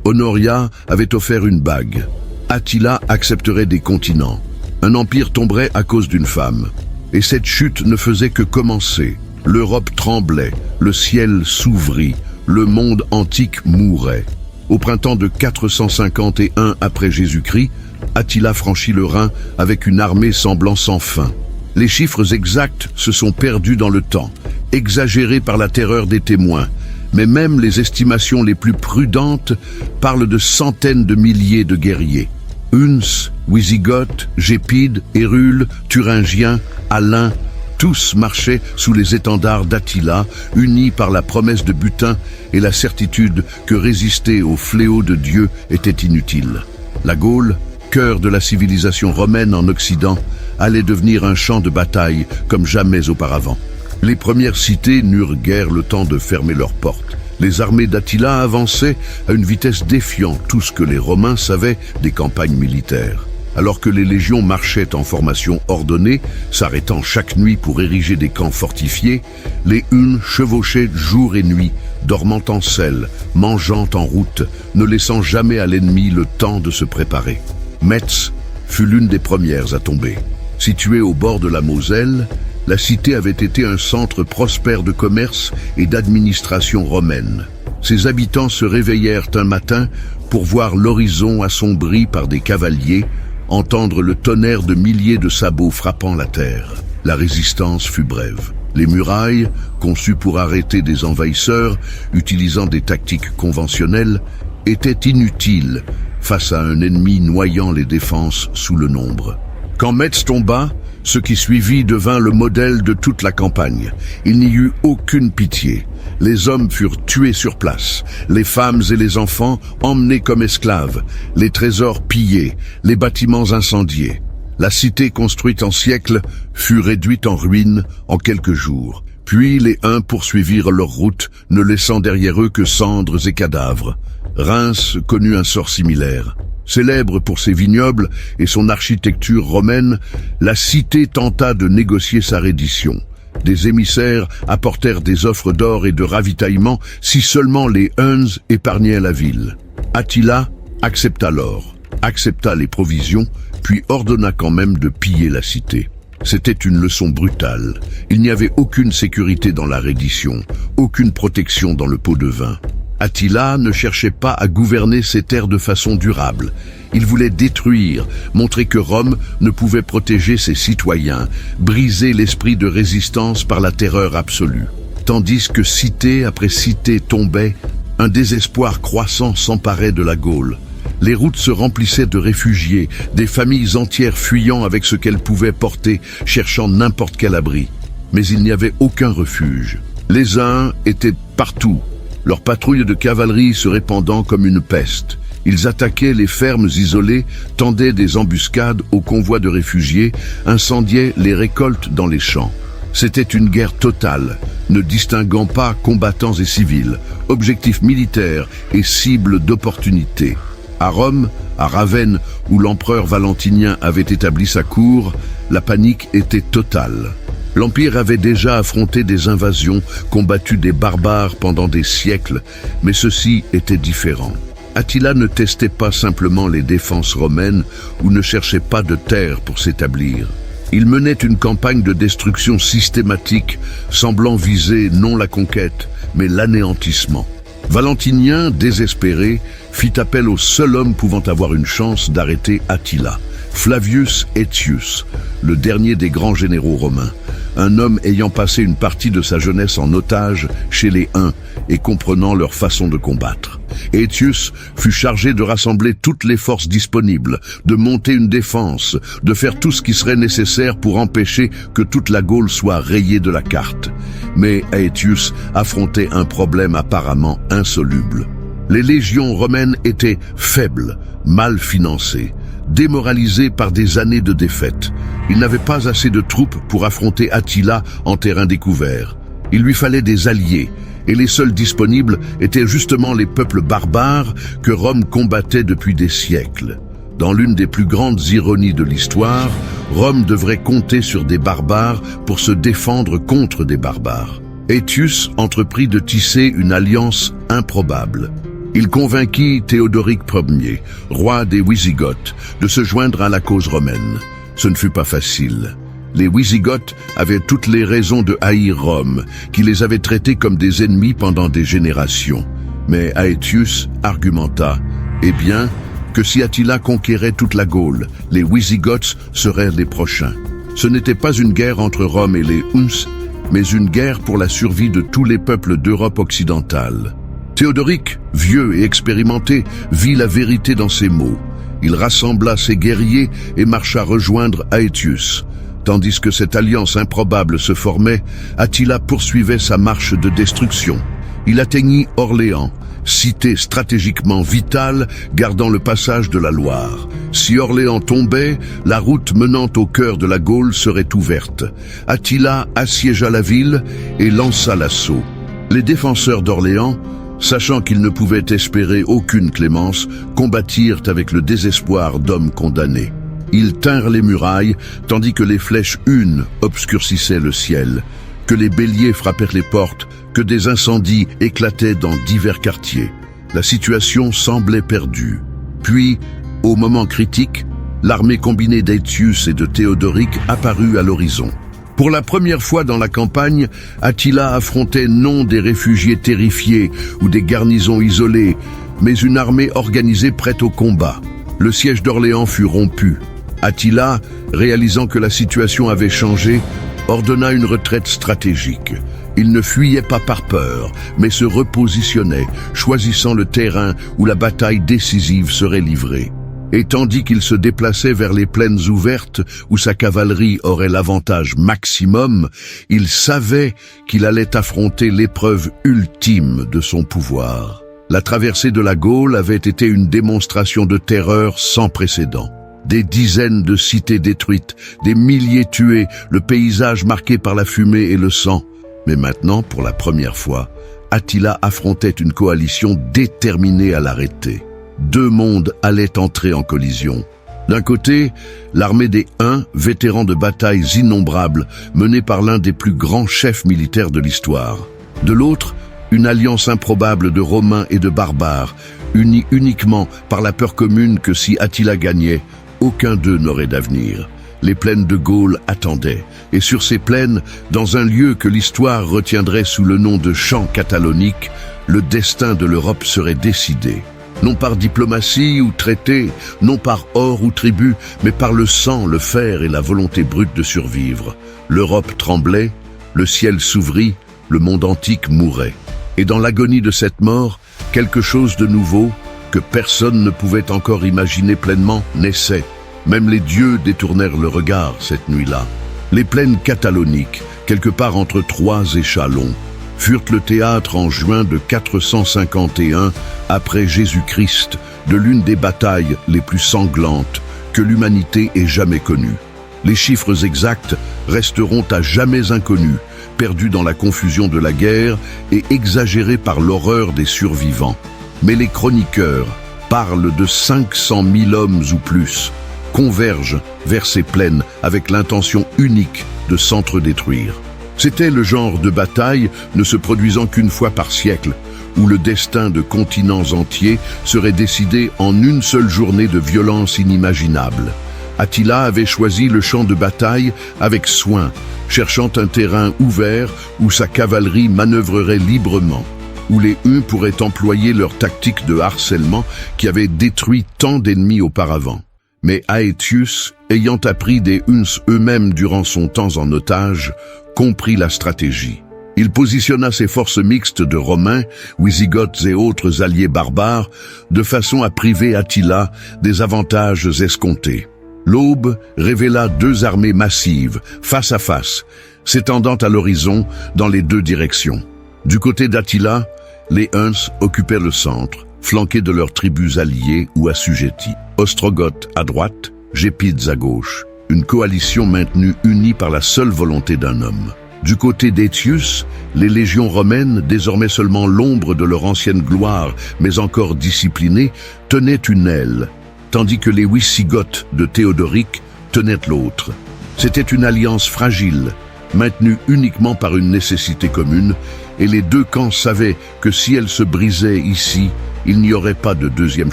Honoria avait offert une bague. Attila accepterait des continents. Un empire tomberait à cause d'une femme. Et cette chute ne faisait que commencer. L'Europe tremblait, le ciel s'ouvrit, le monde antique mourait. Au printemps de 451 après Jésus-Christ, Attila franchit le Rhin avec une armée semblant sans fin. Les chiffres exacts se sont perdus dans le temps, exagérés par la terreur des témoins, mais même les estimations les plus prudentes parlent de centaines de milliers de guerriers. Huns, Wisigoths, Gépides, Hérules, Thuringiens, Alains, tous marchaient sous les étendards d'Attila, unis par la promesse de butin et la certitude que résister au fléau de Dieu était inutile. La Gaule, cœur de la civilisation romaine en Occident, allait devenir un champ de bataille comme jamais auparavant. Les premières cités n'eurent guère le temps de fermer leurs portes. Les armées d'Attila avançaient à une vitesse défiant tout ce que les Romains savaient des campagnes militaires. Alors que les légions marchaient en formation ordonnée, s'arrêtant chaque nuit pour ériger des camps fortifiés, les Huns chevauchaient jour et nuit, dormant en selle, mangeant en route, ne laissant jamais à l'ennemi le temps de se préparer. Metz fut l'une des premières à tomber. Située au bord de la Moselle, la cité avait été un centre prospère de commerce et d'administration romaine. Ses habitants se réveillèrent un matin pour voir l'horizon assombri par des cavaliers, entendre le tonnerre de milliers de sabots frappant la terre. La résistance fut brève. Les murailles, conçues pour arrêter des envahisseurs, utilisant des tactiques conventionnelles, étaient inutiles face à un ennemi noyant les défenses sous le nombre. Quand Metz tomba, ce qui suivit devint le modèle de toute la campagne. Il n'y eut aucune pitié. Les hommes furent tués sur place, les femmes et les enfants emmenés comme esclaves, les trésors pillés, les bâtiments incendiés. La cité construite en siècles fut réduite en ruines en quelques jours. Puis les Huns poursuivirent leur route, ne laissant derrière eux que cendres et cadavres. Reims connut un sort similaire. Célèbre pour ses vignobles et son architecture romaine, la cité tenta de négocier sa reddition. Des émissaires apportèrent des offres d'or et de ravitaillement si seulement les Huns épargnaient la ville. Attila accepta l'or, accepta les provisions, puis ordonna quand même de piller la cité. C'était une leçon brutale. Il n'y avait aucune sécurité dans la reddition, aucune protection dans le pot de vin. Attila ne cherchait pas à gouverner ses terres de façon durable. Il voulait détruire, montrer que Rome ne pouvait protéger ses citoyens, briser l'esprit de résistance par la terreur absolue. Tandis que cité après cité tombait, un désespoir croissant s'emparait de la Gaule. Les routes se remplissaient de réfugiés, des familles entières fuyant avec ce qu'elles pouvaient porter, cherchant n'importe quel abri. Mais il n'y avait aucun refuge. Les uns étaient partout, leurs patrouilles de cavalerie se répandant comme une peste. Ils attaquaient les fermes isolées, tendaient des embuscades aux convois de réfugiés, incendiaient les récoltes dans les champs. C'était une guerre totale, ne distinguant pas combattants et civils, objectifs militaires et cibles d'opportunités. À Rome, à Ravenne, où l'empereur Valentinien avait établi sa cour, la panique était totale. L'Empire avait déjà affronté des invasions, combattu des barbares pendant des siècles, mais ceci était différent. Attila ne testait pas simplement les défenses romaines ou ne cherchait pas de terre pour s'établir. Il menait une campagne de destruction systématique, semblant viser non la conquête, mais l'anéantissement. Valentinien, désespéré, fit appel au seul homme pouvant avoir une chance d'arrêter Attila, Flavius Aetius, le dernier des grands généraux romains, un homme ayant passé une partie de sa jeunesse en otage chez les Huns et comprenant leur façon de combattre. Aetius fut chargé de rassembler toutes les forces disponibles, de monter une défense, de faire tout ce qui serait nécessaire pour empêcher que toute la Gaule soit rayée de la carte. Mais Aetius affrontait un problème apparemment insoluble. Les légions romaines étaient faibles, mal financées, démoralisées par des années de défaites. Il n'avait pas assez de troupes pour affronter Attila en terrain découvert. Il lui fallait des alliés, et les seuls disponibles étaient justement les peuples barbares que Rome combattait depuis des siècles. Dans l'une des plus grandes ironies de l'histoire, Rome devrait compter sur des barbares pour se défendre contre des barbares. Aetius entreprit de tisser une alliance improbable. Il convainquit Théodoric Ier, roi des Wisigoths, de se joindre à la cause romaine. Ce ne fut pas facile. Les Wisigoths avaient toutes les raisons de haïr Rome, qui les avait traités comme des ennemis pendant des générations. Mais Aetius argumenta, eh bien, que si Attila conquérait toute la Gaule, les Wisigoths seraient les prochains. Ce n'était pas une guerre entre Rome et les Huns, mais une guerre pour la survie de tous les peuples d'Europe occidentale. Théodoric, vieux et expérimenté, vit la vérité dans ces mots. Il rassembla ses guerriers et marcha rejoindre Aetius. Tandis que cette alliance improbable se formait, Attila poursuivait sa marche de destruction. Il atteignit Orléans, cité stratégiquement vitale, gardant le passage de la Loire. Si Orléans tombait, la route menant au cœur de la Gaule serait ouverte. Attila assiégea la ville et lança l'assaut. Les défenseurs d'Orléans, sachant qu'ils ne pouvaient espérer aucune clémence, combattirent avec le désespoir d'hommes condamnés. Ils tinrent les murailles, tandis que les flèches hunes obscurcissaient le ciel, que les béliers frappèrent les portes, que des incendies éclataient dans divers quartiers. La situation semblait perdue. Puis, au moment critique, l'armée combinée d'Aetius et de Théodoric apparut à l'horizon. Pour la première fois dans la campagne, Attila affrontait non des réfugiés terrifiés ou des garnisons isolées, mais une armée organisée prête au combat. Le siège d'Orléans fut rompu. Attila, réalisant que la situation avait changé, ordonna une retraite stratégique. Il ne fuyait pas par peur, mais se repositionnait, choisissant le terrain où la bataille décisive serait livrée. Et tandis qu'il se déplaçait vers les plaines ouvertes où sa cavalerie aurait l'avantage maximum, il savait qu'il allait affronter l'épreuve ultime de son pouvoir. La traversée de la Gaule avait été une démonstration de terreur sans précédent. Des dizaines de cités détruites, des milliers tués, le paysage marqué par la fumée et le sang. Mais maintenant, pour la première fois, Attila affrontait une coalition déterminée à l'arrêter. Deux mondes allaient entrer en collision. D'un côté, l'armée des Huns, vétérans de batailles innombrables, menée par l'un des plus grands chefs militaires de l'histoire. De l'autre, une alliance improbable de Romains et de barbares, unis uniquement par la peur commune que si Attila gagnait, aucun d'eux n'aurait d'avenir. Les plaines de Gaule attendaient, et sur ces plaines, dans un lieu que l'histoire retiendrait sous le nom de champ catalonique, le destin de l'Europe serait décidé. Non par diplomatie ou traité, non par or ou tribu, mais par le sang, le fer et la volonté brute de survivre. L'Europe tremblait, le ciel s'ouvrit, le monde antique mourait. Et dans l'agonie de cette mort, quelque chose de nouveau, que personne ne pouvait encore imaginer pleinement, naissait. Même les dieux détournèrent le regard cette nuit-là. Les plaines cataloniques, quelque part entre Troyes et Châlons, furent le théâtre en juin de 451 après Jésus-Christ de l'une des batailles les plus sanglantes que l'humanité ait jamais connues. Les chiffres exacts resteront à jamais inconnus, perdus dans la confusion de la guerre et exagérés par l'horreur des survivants. Mais les chroniqueurs parlent de 500 000 hommes ou plus, convergent vers ces plaines avec l'intention unique de s'entre-détruire. C'était le genre de bataille ne se produisant qu'une fois par siècle, où le destin de continents entiers serait décidé en une seule journée de violence inimaginable. Attila avait choisi le champ de bataille avec soin, cherchant un terrain ouvert où sa cavalerie manœuvrerait librement, où les Huns pourraient employer leur tactique de harcèlement qui avait détruit tant d'ennemis auparavant. Mais Aetius, ayant appris des Huns eux-mêmes durant son temps en otage, comprit la stratégie. Il positionna ses forces mixtes de Romains, Wisigoths et autres alliés barbares, de façon à priver Attila des avantages escomptés. L'aube révéla deux armées massives, face à face, s'étendant à l'horizon dans les deux directions. Du côté d'Attila, les Huns occupaient le centre, flanqués de leurs tribus alliées ou assujetties. Ostrogoths à droite, Gépides à gauche. Une coalition maintenue unie par la seule volonté d'un homme. Du côté d'Aetius, les légions romaines, désormais seulement l'ombre de leur ancienne gloire, mais encore disciplinées, tenaient une aile, tandis que les Wisigoths de Théodoric tenaient l'autre. C'était une alliance fragile, maintenue uniquement par une nécessité commune, et les deux camps savaient que si elle se brisait ici, il n'y aurait pas de deuxième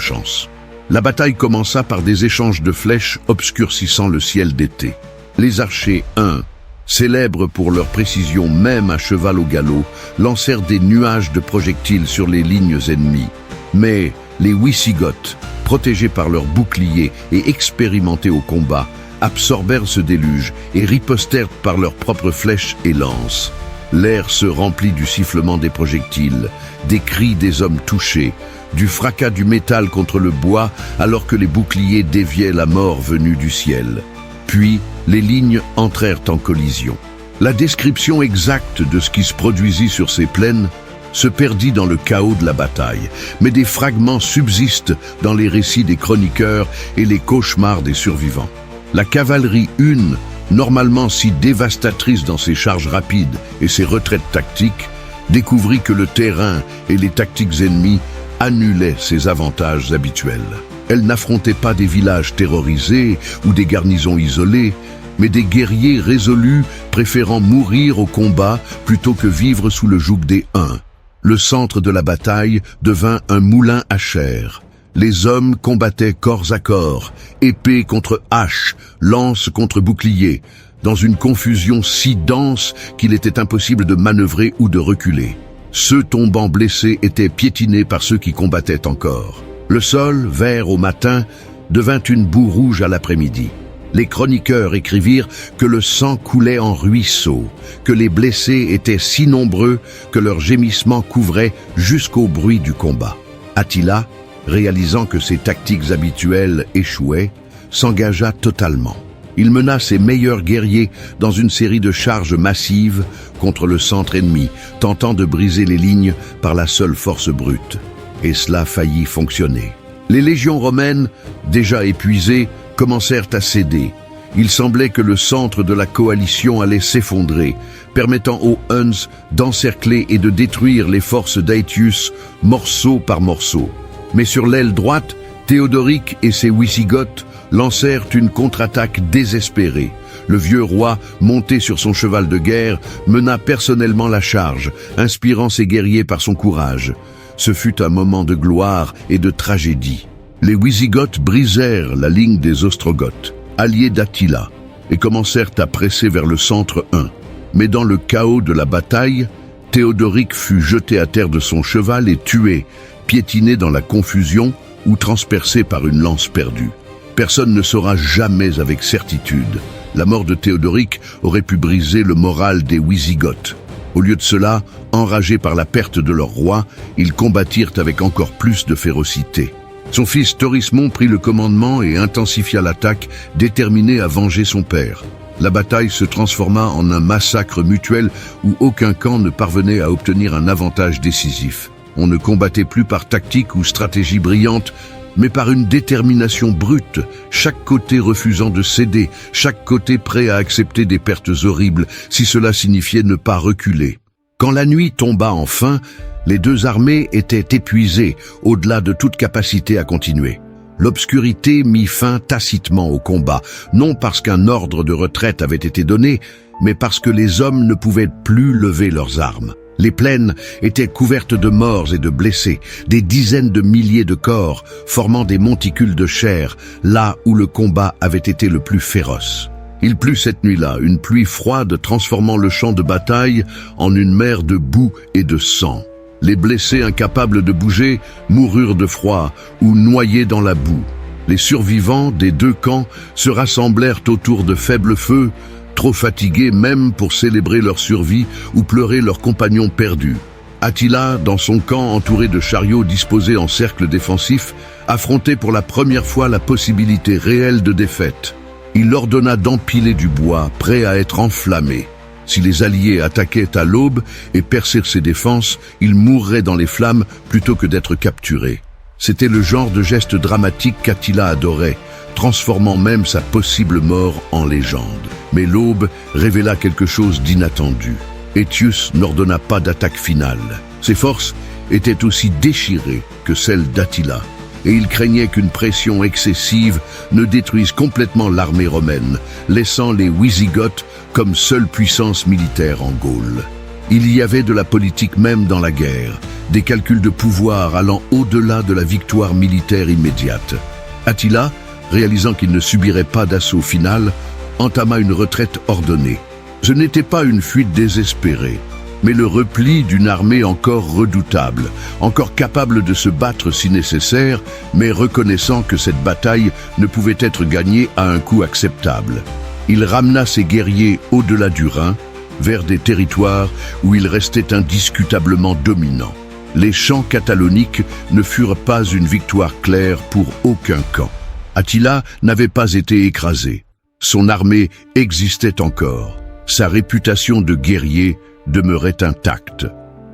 chance. La bataille commença par des échanges de flèches obscurcissant le ciel d'été. Les archers Huns, célèbres pour leur précision même à cheval au galop, lancèrent des nuages de projectiles sur les lignes ennemies. Mais les Wisigoths, protégés par leurs boucliers et expérimentés au combat, absorbèrent ce déluge et ripostèrent par leurs propres flèches et lances. L'air se remplit du sifflement des projectiles, des cris des hommes touchés, du fracas du métal contre le bois alors que les boucliers déviaient la mort venue du ciel. Puis, les lignes entrèrent en collision. La description exacte de ce qui se produisit sur ces plaines se perdit dans le chaos de la bataille, mais des fragments subsistent dans les récits des chroniqueurs et les cauchemars des survivants. La cavalerie Hun, normalement si dévastatrice dans ses charges rapides et ses retraites tactiques, découvrit que le terrain et les tactiques ennemies annulaient ses avantages habituels. Elle n'affrontait pas des villages terrorisés ou des garnisons isolées, mais des guerriers résolus préférant mourir au combat plutôt que vivre sous le joug des Huns. Le centre de la bataille devint un moulin à chair. Les hommes combattaient corps à corps, épée contre hache, lance contre bouclier, dans une confusion si dense qu'il était impossible de manœuvrer ou de reculer. Ceux tombant blessés étaient piétinés par ceux qui combattaient encore. Le sol, vert au matin, devint une boue rouge à l'après-midi. Les chroniqueurs écrivirent que le sang coulait en ruisseaux, que les blessés étaient si nombreux que leurs gémissements couvraient jusqu'au bruit du combat. Attila, réalisant que ses tactiques habituelles échouaient, s'engagea totalement. Il mena ses meilleurs guerriers dans une série de charges massives contre le centre ennemi, tentant de briser les lignes par la seule force brute. Et cela faillit fonctionner. Les légions romaines, déjà épuisées, commencèrent à céder. Il semblait que le centre de la coalition allait s'effondrer, permettant aux Huns d'encercler et de détruire les forces d'Aetius morceau par morceau. Mais sur l'aile droite, Théodoric et ses Wisigoths lancèrent une contre-attaque désespérée. Le vieux roi, monté sur son cheval de guerre, mena personnellement la charge, inspirant ses guerriers par son courage. Ce fut un moment de gloire et de tragédie. Les Wisigoths brisèrent la ligne des Ostrogoths, alliés d'Attila, et commencèrent à presser vers le centre Hun. Mais dans le chaos de la bataille, Théodoric fut jeté à terre de son cheval et tué, piétiné dans la confusion ou transpercé par une lance perdue. Personne ne saura jamais avec certitude. La mort de Théodoric aurait pu briser le moral des Wisigoths. Au lieu de cela, enragés par la perte de leur roi, ils combattirent avec encore plus de férocité. Son fils Thorismond prit le commandement et intensifia l'attaque, déterminé à venger son père. La bataille se transforma en un massacre mutuel où aucun camp ne parvenait à obtenir un avantage décisif. On ne combattait plus par tactique ou stratégie brillante, mais par une détermination brute, chaque côté refusant de céder, chaque côté prêt à accepter des pertes horribles, si cela signifiait ne pas reculer. Quand la nuit tomba enfin, les deux armées étaient épuisées, au-delà de toute capacité à continuer. L'obscurité mit fin tacitement au combat, non parce qu'un ordre de retraite avait été donné, mais parce que les hommes ne pouvaient plus lever leurs armes. Les plaines étaient couvertes de morts et de blessés, des dizaines de milliers de corps formant des monticules de chair, là où le combat avait été le plus féroce. Il plut cette nuit-là, une pluie froide transformant le champ de bataille en une mer de boue et de sang. Les blessés incapables de bouger moururent de froid ou noyés dans la boue. Les survivants des deux camps se rassemblèrent autour de faibles feux, trop fatigués même pour célébrer leur survie ou pleurer leurs compagnons perdus. Attila, dans son camp entouré de chariots disposés en cercle défensif, affrontait pour la première fois la possibilité réelle de défaite. Il ordonna d'empiler du bois, prêt à être enflammé. Si les alliés attaquaient à l'aube et perçaient ses défenses, ils mourraient dans les flammes plutôt que d'être capturés. C'était le genre de geste dramatique qu'Attila adorait, transformant même sa possible mort en légende. Mais l'aube révéla quelque chose d'inattendu. Étius n'ordonna pas d'attaque finale. Ses forces étaient aussi déchirées que celles d'Attila, et il craignait qu'une pression excessive ne détruise complètement l'armée romaine, laissant les Wisigoths comme seule puissance militaire en Gaule. Il y avait de la politique même dans la guerre, des calculs de pouvoir allant au-delà de la victoire militaire immédiate. Attila, réalisant qu'il ne subirait pas d'assaut final, entama une retraite ordonnée. Ce n'était pas une fuite désespérée, mais le repli d'une armée encore redoutable, encore capable de se battre si nécessaire, mais reconnaissant que cette bataille ne pouvait être gagnée à un coût acceptable. Il ramena ses guerriers au-delà du Rhin, vers des territoires où ils restaient indiscutablement dominants. Les champs cataloniques ne furent pas une victoire claire pour aucun camp. Attila n'avait pas été écrasé. Son armée existait encore. Sa réputation de guerrier demeurait intacte.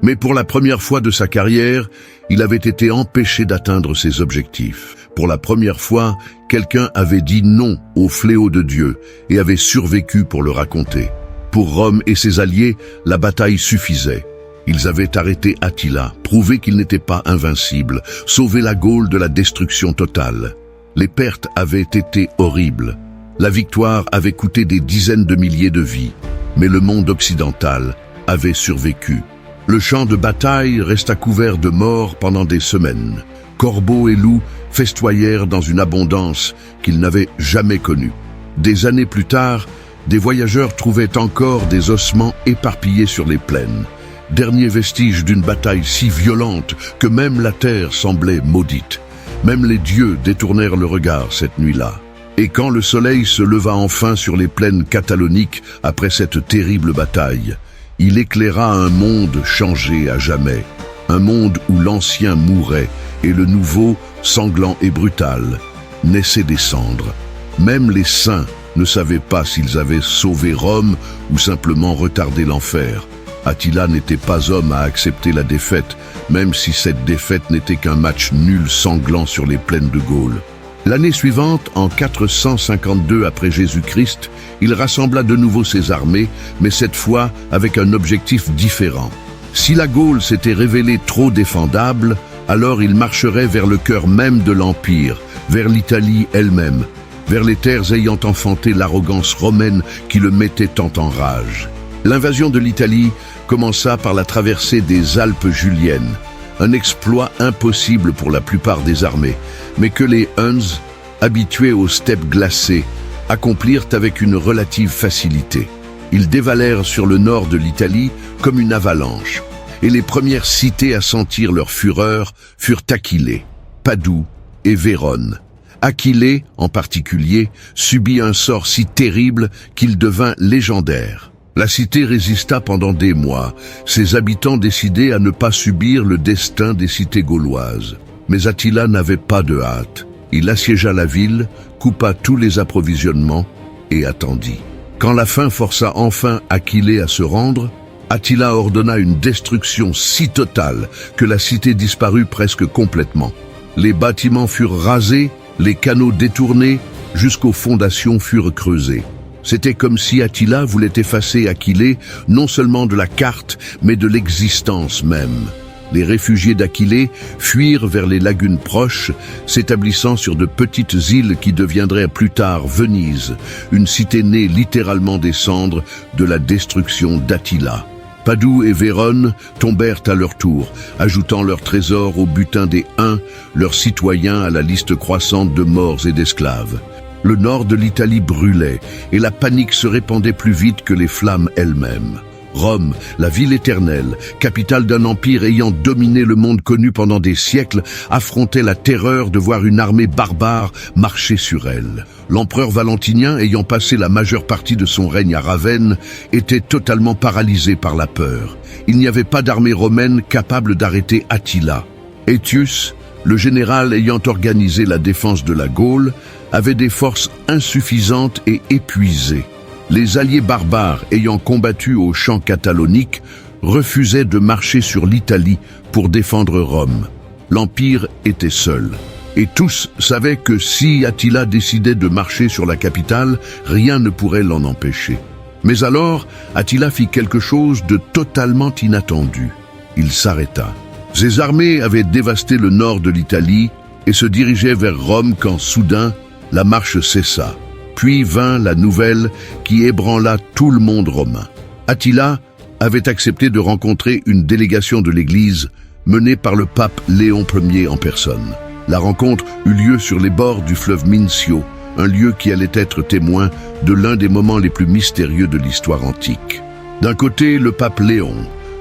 Mais pour la première fois de sa carrière, il avait été empêché d'atteindre ses objectifs. Pour la première fois, quelqu'un avait dit non au fléau de Dieu et avait survécu pour le raconter. Pour Rome et ses alliés, la bataille suffisait. Ils avaient arrêté Attila, prouvé qu'il n'était pas invincible, sauvé la Gaule de la destruction totale. Les pertes avaient été horribles. La victoire avait coûté des dizaines de milliers de vies, mais le monde occidental avait survécu. Le champ de bataille resta couvert de morts pendant des semaines. Corbeaux et loups festoyèrent dans une abondance qu'ils n'avaient jamais connue. Des années plus tard, des voyageurs trouvaient encore des ossements éparpillés sur les plaines. Dernier vestige d'une bataille si violente que même la terre semblait maudite. Même les dieux détournèrent le regard cette nuit-là. Et quand le soleil se leva enfin sur les plaines cataloniques après cette terrible bataille, il éclaira un monde changé à jamais. Un monde où l'ancien mourait et le nouveau, sanglant et brutal, naissait des cendres. Même les saints ne savaient pas s'ils avaient sauvé Rome ou simplement retardé l'enfer. Attila n'était pas homme à accepter la défaite, même si cette défaite n'était qu'un match nul sanglant sur les plaines de Gaule. L'année suivante, en 452 après Jésus-Christ, il rassembla de nouveau ses armées, mais cette fois avec un objectif différent. Si la Gaule s'était révélée trop défendable, alors il marcherait vers le cœur même de l'Empire, vers l'Italie elle-même. vers les terres ayant enfanté l'arrogance romaine qui le mettait tant en rage. L'invasion de l'Italie commença par la traversée des Alpes juliennes, un exploit impossible pour la plupart des armées, mais que les Huns, habitués aux steppes glacées, accomplirent avec une relative facilité. Ils dévalèrent sur le nord de l'Italie comme une avalanche, et les premières cités à sentir leur fureur furent Aquilée, Padoue et Vérone. Aquilée, en particulier, subit un sort si terrible qu'il devint légendaire. La cité résista pendant des mois, ses habitants décidés à ne pas subir le destin des cités gauloises. Mais Attila n'avait pas de hâte. Il assiégea la ville, coupa tous les approvisionnements et attendit. Quand la faim força enfin Aquilée à se rendre, Attila ordonna une destruction si totale que la cité disparut presque complètement. Les bâtiments furent rasés, les canaux détournés, jusqu'aux fondations furent creusées. C'était comme si Attila voulait effacer Aquilée non seulement de la carte, mais de l'existence même. Les réfugiés d'Aquilée fuirent vers les lagunes proches, s'établissant sur de petites îles qui deviendraient plus tard Venise, une cité née littéralement des cendres de la destruction d'Attila. Padoue et Vérone tombèrent à leur tour, ajoutant leurs trésors au butin des Huns, leurs citoyens à la liste croissante de morts et d'esclaves. Le nord de l'Italie brûlait, et la panique se répandait plus vite que les flammes elles-mêmes. Rome, la ville éternelle, capitale d'un empire ayant dominé le monde connu pendant des siècles, affrontait la terreur de voir une armée barbare marcher sur elle. L'empereur Valentinien, ayant passé la majeure partie de son règne à Ravenne, était totalement paralysé par la peur. Il n'y avait pas d'armée romaine capable d'arrêter Attila. Aetius, le général ayant organisé la défense de la Gaule, avait des forces insuffisantes et épuisées. Les alliés barbares ayant combattu au champ catalonique refusaient de marcher sur l'Italie pour défendre Rome. L'Empire était seul. Et tous savaient que si Attila décidait de marcher sur la capitale, rien ne pourrait l'en empêcher. Mais alors, Attila fit quelque chose de totalement inattendu. Il s'arrêta. Ses armées avaient dévasté le nord de l'Italie et se dirigeaient vers Rome quand soudain, la marche cessa. Puis vint la nouvelle qui ébranla tout le monde romain. Attila avait accepté de rencontrer une délégation de l'Église menée par le pape Léon Ier en personne. La rencontre eut lieu sur les bords du fleuve Mincio, un lieu qui allait être témoin de l'un des moments les plus mystérieux de l'histoire antique. D'un côté, le pape Léon,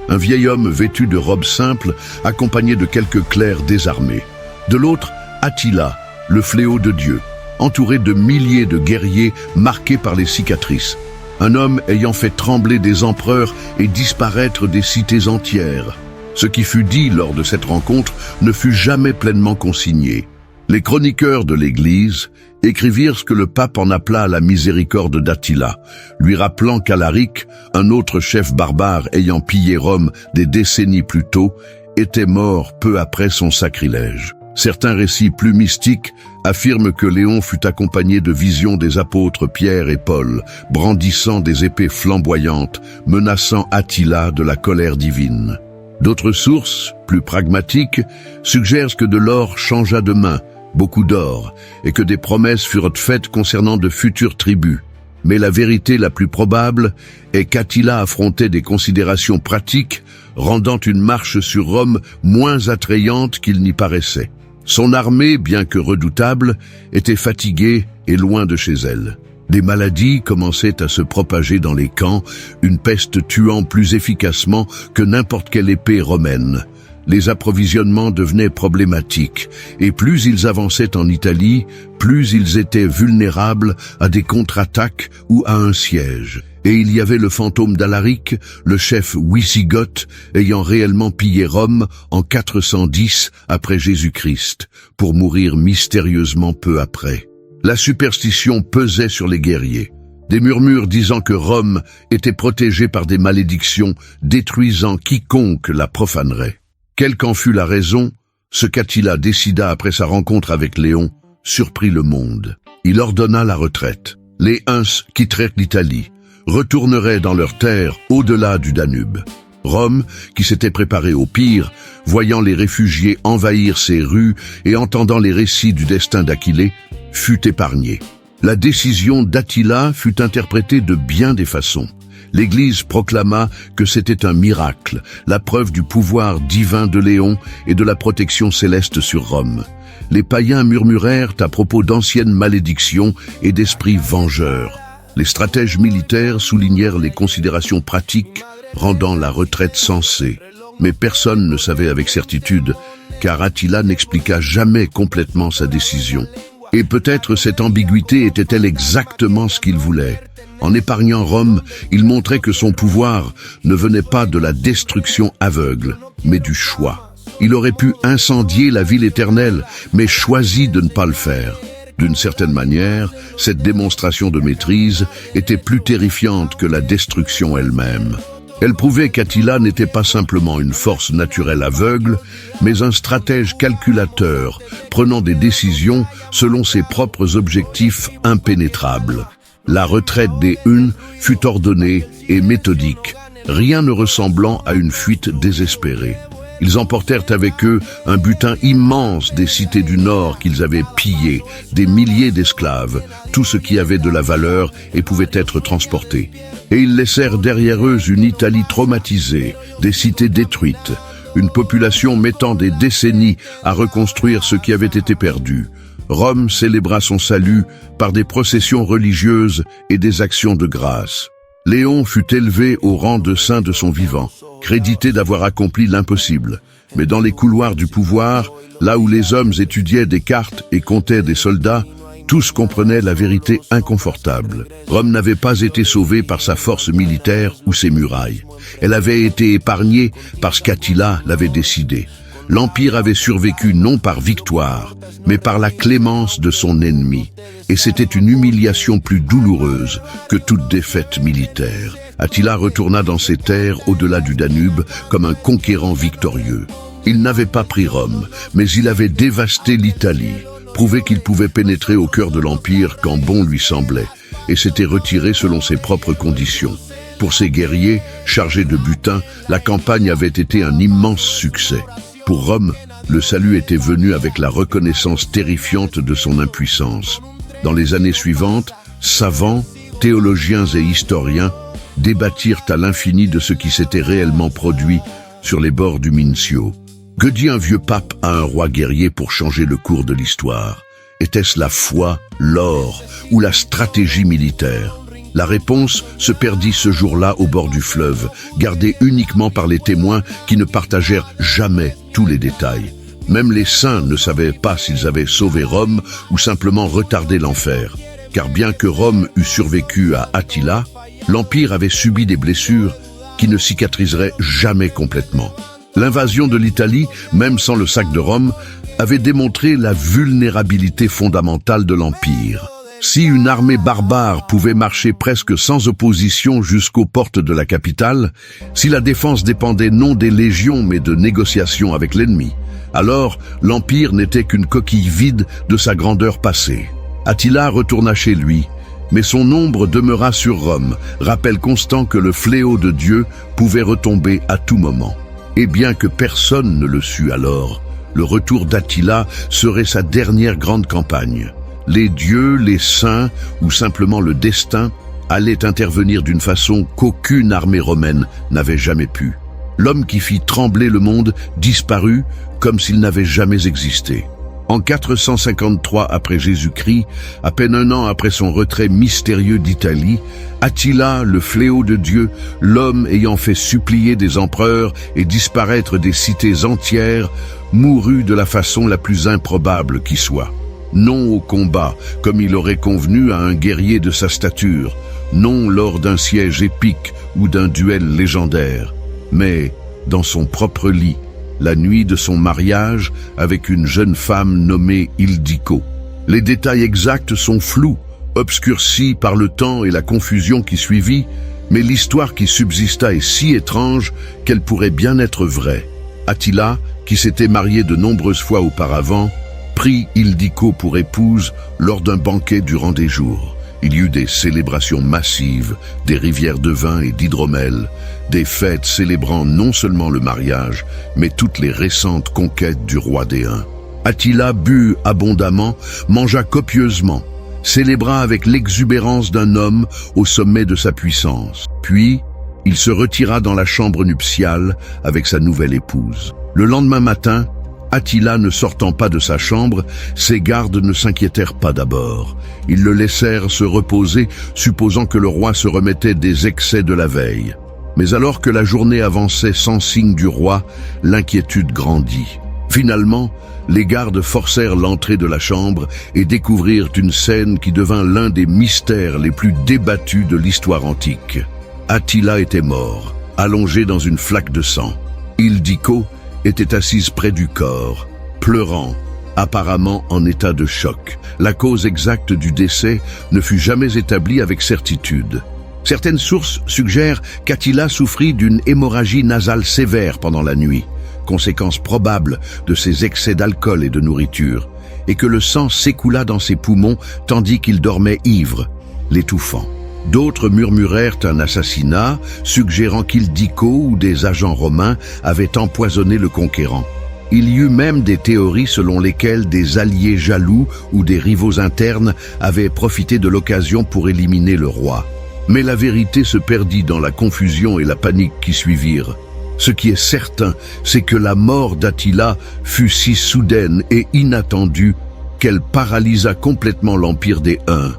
un vieil homme vêtu de robes simples, accompagné de quelques clercs désarmés. De l'autre, Attila, le fléau de Dieu, entouré de milliers de guerriers marqués par les cicatrices. Un homme ayant fait trembler des empereurs et disparaître des cités entières. Ce qui fut dit lors de cette rencontre ne fut jamais pleinement consigné. Les chroniqueurs de l'Église écrivirent ce que le pape en appela la miséricorde d'Attila, lui rappelant qu'Alaric, un autre chef barbare ayant pillé Rome des décennies plus tôt, était mort peu après son sacrilège. Certains récits plus mystiques affirment que Léon fut accompagné de visions des apôtres Pierre et Paul, brandissant des épées flamboyantes, menaçant Attila de la colère divine. D'autres sources, plus pragmatiques, suggèrent que de l'or changea de main, beaucoup d'or, et que des promesses furent faites concernant de futures tribus. Mais la vérité la plus probable est qu'Attila affrontait des considérations pratiques, rendant une marche sur Rome moins attrayante qu'il n'y paraissait. Son armée, bien que redoutable, était fatiguée et loin de chez elle. Des maladies commençaient à se propager dans les camps, une peste tuant plus efficacement que n'importe quelle épée romaine. Les approvisionnements devenaient problématiques, et plus ils avançaient en Italie, plus ils étaient vulnérables à des contre-attaques ou à un siège. Et il y avait le fantôme d'Alaric, le chef wisigoth, ayant réellement pillé Rome en 410 après Jésus-Christ, pour mourir mystérieusement peu après. La superstition pesait sur les guerriers. Des murmures disant que Rome était protégée par des malédictions, détruisant quiconque la profanerait. Quelle qu'en fût la raison, ce qu'Attila décida après sa rencontre avec Léon surprit le monde. Il ordonna la retraite. Les Huns quitteraient l'Italie, retourneraient dans leurs terres au-delà du Danube. Rome, qui s'était préparée au pire, voyant les réfugiés envahir ses rues et entendant les récits du destin d'Aquilée, fut épargnée. La décision d'Attila fut interprétée de bien des façons. L'Église proclama que c'était un miracle, la preuve du pouvoir divin de Léon et de la protection céleste sur Rome. Les païens murmurèrent à propos d'anciennes malédictions et d'esprits vengeurs. Les stratèges militaires soulignèrent les considérations pratiques, rendant la retraite sensée. Mais personne ne savait avec certitude, car Attila n'expliqua jamais complètement sa décision. Et peut-être cette ambiguïté était-elle exactement ce qu'il voulait. En épargnant Rome, il montrait que son pouvoir ne venait pas de la destruction aveugle, mais du choix. Il aurait pu incendier la ville éternelle, mais choisit de ne pas le faire. D'une certaine manière, cette démonstration de maîtrise était plus terrifiante que la destruction elle-même. Elle prouvait qu'Attila n'était pas simplement une force naturelle aveugle, mais un stratège calculateur, prenant des décisions selon ses propres objectifs impénétrables. La retraite des Huns fut ordonnée et méthodique, rien ne ressemblant à une fuite désespérée. Ils emportèrent avec eux un butin immense des cités du Nord qu'ils avaient pillées, des milliers d'esclaves, tout ce qui avait de la valeur et pouvait être transporté. Et ils laissèrent derrière eux une Italie traumatisée, des cités détruites, une population mettant des décennies à reconstruire ce qui avait été perdu. Rome célébra son salut par des processions religieuses et des actions de grâce. Léon fut élevé au rang de saint de son vivant, crédité d'avoir accompli l'impossible. Mais dans les couloirs du pouvoir, là où les hommes étudiaient des cartes et comptaient des soldats, tous comprenaient la vérité inconfortable. Rome n'avait pas été sauvée par sa force militaire ou ses murailles. Elle avait été épargnée parce qu'Attila l'avait décidé. L'Empire avait survécu non par victoire, mais par la clémence de son ennemi. Et c'était une humiliation plus douloureuse que toute défaite militaire. Attila retourna dans ses terres au-delà du Danube comme un conquérant victorieux. Il n'avait pas pris Rome, mais il avait dévasté l'Italie, prouvé qu'il pouvait pénétrer au cœur de l'Empire quand bon lui semblait, et s'était retiré selon ses propres conditions. Pour ses guerriers, chargés de butin, la campagne avait été un immense succès. Pour Rome, le salut était venu avec la reconnaissance terrifiante de son impuissance. Dans les années suivantes, savants, théologiens et historiens débattirent à l'infini de ce qui s'était réellement produit sur les bords du Mincio. Que dit un vieux pape à un roi guerrier pour changer le cours de l'histoire? Était-ce la foi, l'or ou la stratégie militaire? La réponse se perdit ce jour-là au bord du fleuve, gardée uniquement par les témoins qui ne partagèrent jamais tous les détails. Même les saints ne savaient pas s'ils avaient sauvé Rome ou simplement retardé l'enfer. Car bien que Rome eût survécu à Attila, l'Empire avait subi des blessures qui ne cicatriseraient jamais complètement. L'invasion de l'Italie, même sans le sac de Rome, avait démontré la vulnérabilité fondamentale de l'Empire. Si une armée barbare pouvait marcher presque sans opposition jusqu'aux portes de la capitale, si la défense dépendait non des légions mais de négociations avec l'ennemi, alors l'Empire n'était qu'une coquille vide de sa grandeur passée. Attila retourna chez lui, mais son ombre demeura sur Rome, rappel constant que le fléau de Dieu pouvait retomber à tout moment. Et bien que personne ne le sût alors, le retour d'Attila serait sa dernière grande campagne. Les dieux, les saints ou simplement le destin allaient intervenir d'une façon qu'aucune armée romaine n'avait jamais pu. L'homme qui fit trembler le monde disparut comme s'il n'avait jamais existé. En 453 après Jésus-Christ, à peine un an après son retrait mystérieux d'Italie, Attila, le fléau de Dieu, l'homme ayant fait supplier des empereurs et disparaître des cités entières, mourut de la façon la plus improbable qui soit. Non au combat, comme il aurait convenu à un guerrier de sa stature, non lors d'un siège épique ou d'un duel légendaire, mais dans son propre lit, la nuit de son mariage avec une jeune femme nommée Ildico. Les détails exacts sont flous, obscurcis par le temps et la confusion qui suivit, mais l'histoire qui subsista est si étrange qu'elle pourrait bien être vraie. Attila, qui s'était marié de nombreuses fois auparavant, prit Ildico pour épouse lors d'un banquet durant des jours. Il y eut des célébrations massives, des rivières de vin et d'hydromel, des fêtes célébrant non seulement le mariage, mais toutes les récentes conquêtes du roi des Huns. Attila but abondamment, mangea copieusement. célébra avec l'exubérance d'un homme au sommet de sa puissance. Puis, il se retira dans la chambre nuptiale avec sa nouvelle épouse. Le lendemain matin, Attila ne sortant pas de sa chambre, ses gardes ne s'inquiétèrent pas d'abord. Ils le laissèrent se reposer, supposant que le roi se remettait des excès de la veille. Mais alors que la journée avançait sans signe du roi, l'inquiétude grandit. Finalement, les gardes forcèrent l'entrée de la chambre et découvrirent une scène qui devint l'un des mystères les plus débattus de l'histoire antique. Attila était mort, allongé dans une flaque de sang. Ildiko était assise près du corps, pleurant, apparemment en état de choc. La cause exacte du décès ne fut jamais établie avec certitude. Certaines sources suggèrent qu'Attila souffrit d'une hémorragie nasale sévère pendant la nuit, conséquence probable de ses excès d'alcool et de nourriture, et que le sang s'écoula dans ses poumons tandis qu'il dormait ivre, l'étouffant. D'autres murmurèrent un assassinat, suggérant qu'Ildiko ou des agents romains avaient empoisonné le conquérant. Il y eut même des théories selon lesquelles des alliés jaloux ou des rivaux internes avaient profité de l'occasion pour éliminer le roi. Mais la vérité se perdit dans la confusion et la panique qui suivirent. Ce qui est certain, c'est que la mort d'Attila fut si soudaine et inattendue qu'elle paralysa complètement l'empire des Huns.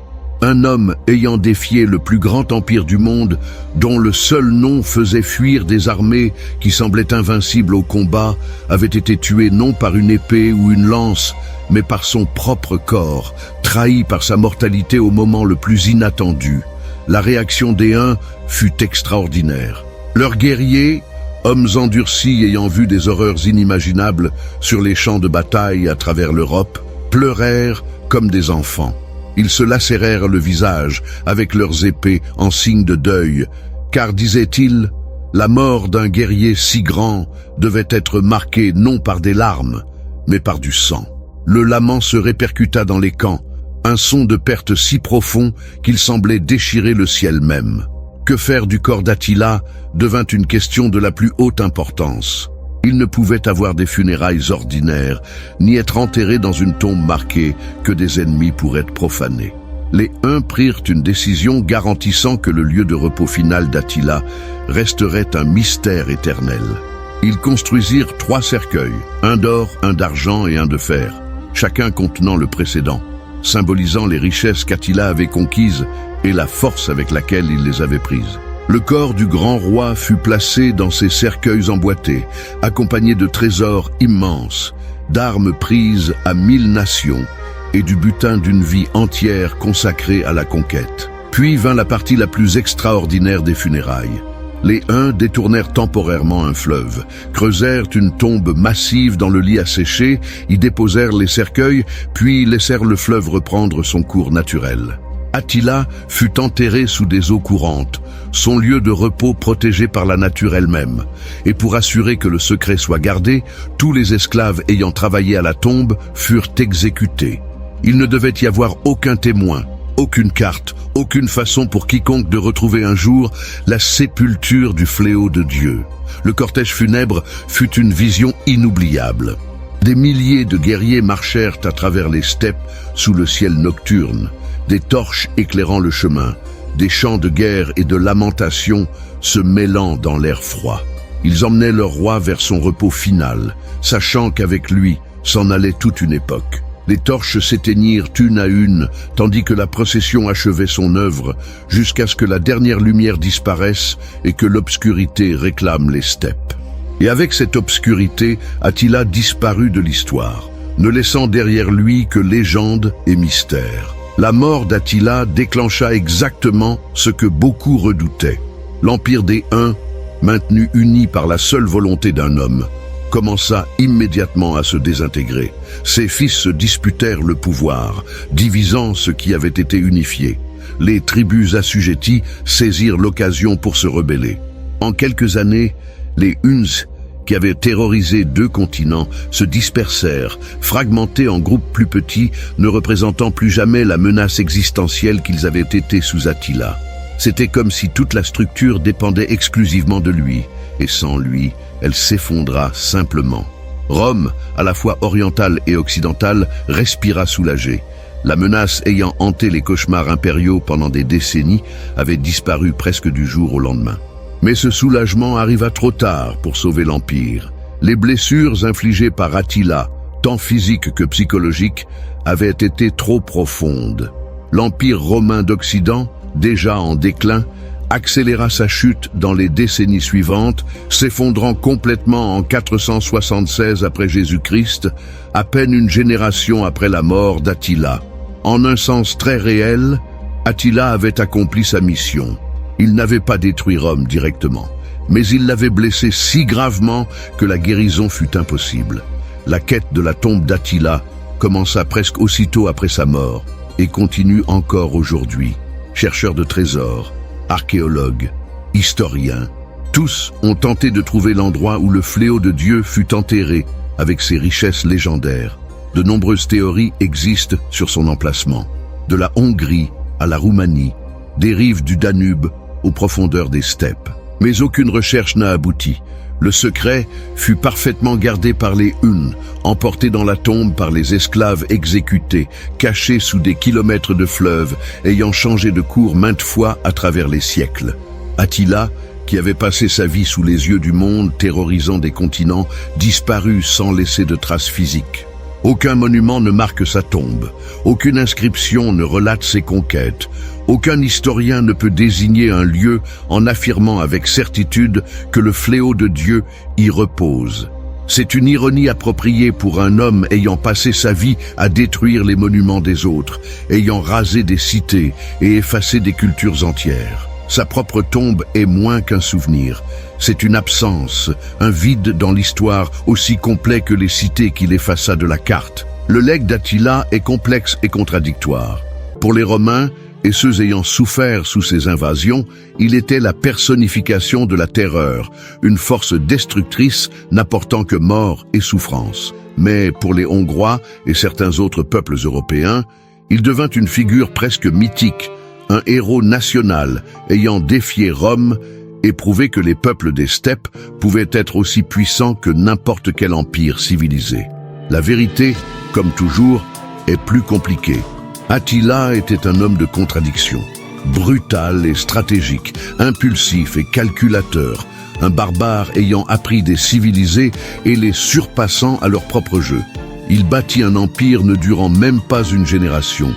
Un homme ayant défié le plus grand empire du monde, dont le seul nom faisait fuir des armées qui semblaient invincibles au combat, avait été tué non par une épée ou une lance, mais par son propre corps, trahi par sa mortalité au moment le plus inattendu. La réaction des Huns fut extraordinaire. Leurs guerriers, hommes endurcis ayant vu des horreurs inimaginables sur les champs de bataille à travers l'Europe, pleurèrent comme des enfants. Ils se lacérèrent le visage avec leurs épées en signe de deuil, car, disaient-ils, la mort d'un guerrier si grand devait être marquée non par des larmes, mais par du sang. Le lament se répercuta dans les camps, un son de perte si profond qu'il semblait déchirer le ciel même. Que faire du corps d'Attila devint une question de la plus haute importance. Il ne pouvait avoir des funérailles ordinaires, ni être enterré dans une tombe marquée que des ennemis pourraient profaner. Les Huns prirent une décision garantissant que le lieu de repos final d'Attila resterait un mystère éternel. Ils construisirent 3 cercueils, un d'or, un d'argent et un de fer, chacun contenant le précédent, symbolisant les richesses qu'Attila avait conquises et la force avec laquelle il les avait prises. Le corps du grand roi fut placé dans ces cercueils emboîtés, accompagné de trésors immenses, d'armes prises à 1000 nations et du butin d'une vie entière consacrée à la conquête. Puis vint la partie la plus extraordinaire des funérailles. Les Huns détournèrent temporairement un fleuve, creusèrent une tombe massive dans le lit asséché, y déposèrent les cercueils, puis laissèrent le fleuve reprendre son cours naturel. Attila fut enterré sous des eaux courantes, son lieu de repos protégé par la nature elle-même. Et pour assurer que le secret soit gardé, tous les esclaves ayant travaillé à la tombe furent exécutés. Il ne devait y avoir aucun témoin, aucune carte, aucune façon pour quiconque de retrouver un jour la sépulture du fléau de Dieu. Le cortège funèbre fut une vision inoubliable. Des milliers de guerriers marchèrent à travers les steppes sous le ciel nocturne, des torches éclairant le chemin, des chants de guerre et de lamentation se mêlant dans l'air froid. Ils emmenaient leur roi vers son repos final, sachant qu'avec lui s'en allait toute une époque. Les torches s'éteignirent une à une, tandis que la procession achevait son œuvre, jusqu'à ce que la dernière lumière disparaisse et que l'obscurité réclame les steppes. Et avec cette obscurité, Attila disparut de l'histoire, ne laissant derrière lui que légendes et mystères. La mort d'Attila déclencha exactement ce que beaucoup redoutaient. L'empire des Huns, maintenu uni par la seule volonté d'un homme, commença immédiatement à se désintégrer. Ses fils se disputèrent le pouvoir, divisant ce qui avait été unifié. Les tribus assujetties saisirent l'occasion pour se rebeller. En quelques années, les Huns, qui avaient terrorisé 2 continents, se dispersèrent, fragmentés en groupes plus petits, ne représentant plus jamais la menace existentielle qu'ils avaient été sous Attila. C'était comme si toute la structure dépendait exclusivement de lui, et sans lui, elle s'effondra simplement. Rome, à la fois orientale et occidentale, respira soulagée. La menace ayant hanté les cauchemars impériaux pendant des décennies avait disparu presque du jour au lendemain. Mais ce soulagement arriva trop tard pour sauver l'Empire. Les blessures infligées par Attila, tant physiques que psychologiques, avaient été trop profondes. L'Empire romain d'Occident, déjà en déclin, accéléra sa chute dans les décennies suivantes, s'effondrant complètement en 476 après Jésus-Christ, à peine une génération après la mort d'Attila. En un sens très réel, Attila avait accompli sa mission. Il n'avait pas détruit Rome directement, mais il l'avait blessé si gravement que la guérison fut impossible. La quête de la tombe d'Attila commença presque aussitôt après sa mort et continue encore aujourd'hui. Chercheurs de trésors, archéologues, historiens, tous ont tenté de trouver l'endroit où le fléau de Dieu fut enterré avec ses richesses légendaires. De nombreuses théories existent sur son emplacement, de la Hongrie à la Roumanie, des rives du Danube aux profondeurs des steppes. Mais aucune recherche n'a abouti. Le secret fut parfaitement gardé par les Huns, emportés dans la tombe par les esclaves exécutés, cachés sous des kilomètres de fleuves, ayant changé de cours maintes fois à travers les siècles. Attila, qui avait passé sa vie sous les yeux du monde, terrorisant des continents, disparut sans laisser de traces physiques. Aucun monument ne marque sa tombe, aucune inscription ne relate ses conquêtes, aucun historien ne peut désigner un lieu en affirmant avec certitude que le fléau de Dieu y repose. C'est une ironie appropriée pour un homme ayant passé sa vie à détruire les monuments des autres, ayant rasé des cités et effacé des cultures entières. Sa propre tombe est moins qu'un souvenir. C'est une absence, un vide dans l'histoire aussi complet que les cités qu'il effaça de la carte. Le legs d'Attila est complexe et contradictoire. Pour les Romains, et ceux ayant souffert sous ses invasions, il était la personnification de la terreur, une force destructrice n'apportant que mort et souffrance. Mais pour les Hongrois et certains autres peuples européens, il devint une figure presque mythique, un héros national ayant défié Rome et prouvé que les peuples des steppes pouvaient être aussi puissants que n'importe quel empire civilisé. La vérité, comme toujours, est plus compliquée. Attila était un homme de contradiction, brutal et stratégique, impulsif et calculateur, un barbare ayant appris des civilisés et les surpassant à leur propre jeu. Il bâtit un empire ne durant même pas une génération,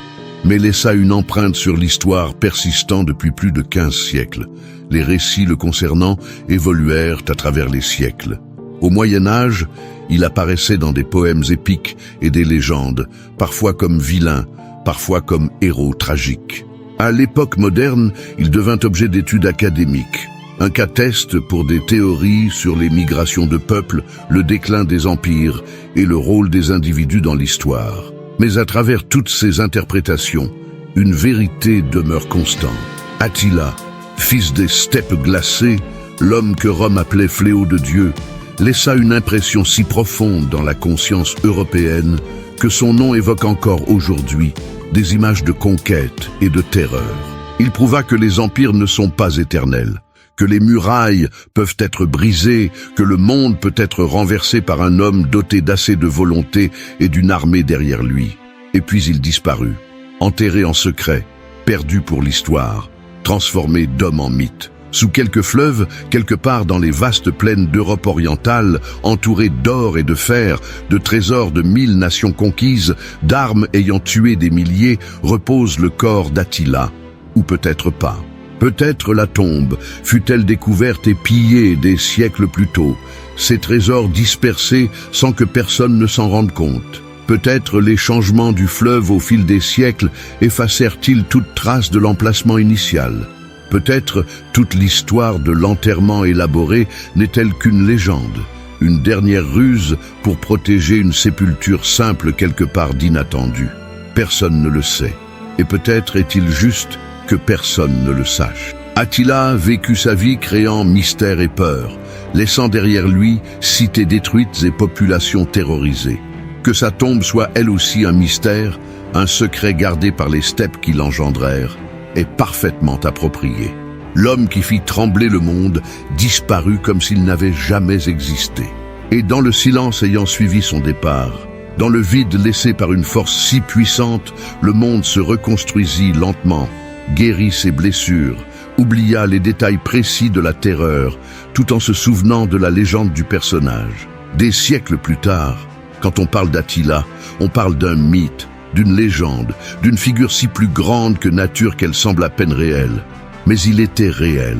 mais laissa une empreinte sur l'histoire persistant depuis plus de 15 siècles. Les récits le concernant évoluèrent à travers les siècles. Au Moyen-Âge, il apparaissait dans des poèmes épiques et des légendes, parfois comme vilain, parfois comme héros tragique. À l'époque moderne, il devint objet d'études académiques. Un cas test pour des théories sur les migrations de peuples, le déclin des empires et le rôle des individus dans l'histoire. Mais à travers toutes ces interprétations, une vérité demeure constante. Attila, fils des steppes glacées, l'homme que Rome appelait fléau de Dieu, laissa une impression si profonde dans la conscience européenne que son nom évoque encore aujourd'hui des images de conquête et de terreur. Il prouva que les empires ne sont pas éternels, que les murailles peuvent être brisées, que le monde peut être renversé par un homme doté d'assez de volonté et d'une armée derrière lui. Et puis il disparut, enterré en secret, perdu pour l'histoire, transformé d'homme en mythe. Sous quelques fleuves, quelque part dans les vastes plaines d'Europe orientale, entourées d'or et de fer, de trésors de 1000 nations conquises, d'armes ayant tué des milliers, repose le corps d'Attila. Ou peut-être pas. Peut-être la tombe fut-elle découverte et pillée des siècles plus tôt, ses trésors dispersés sans que personne ne s'en rende compte. Peut-être les changements du fleuve au fil des siècles effacèrent-ils toute trace de l'emplacement initial. Peut-être toute l'histoire de l'enterrement élaboré n'est-elle qu'une légende, une dernière ruse pour protéger une sépulture simple quelque part d'inattendue. Personne ne le sait, et peut-être est-il juste que personne ne le sache. Attila vécut sa vie créant mystère et peur, laissant derrière lui cités détruites et populations terrorisées. Que sa tombe soit elle aussi un mystère, un secret gardé par les steppes qui l'engendrèrent, est parfaitement approprié. L'homme qui fit trembler le monde disparut comme s'il n'avait jamais existé. Et dans le silence ayant suivi son départ, Dans le vide laissé par une force si puissante, le monde se reconstruisit lentement, guérit ses blessures, oublia les détails précis de la terreur, tout en se souvenant de la légende du personnage. Des siècles plus tard, quand on parle d'Attila, on parle d'un mythe, d'une légende, d'une figure si plus grande que nature qu'elle semble à peine réelle. Mais il était réel.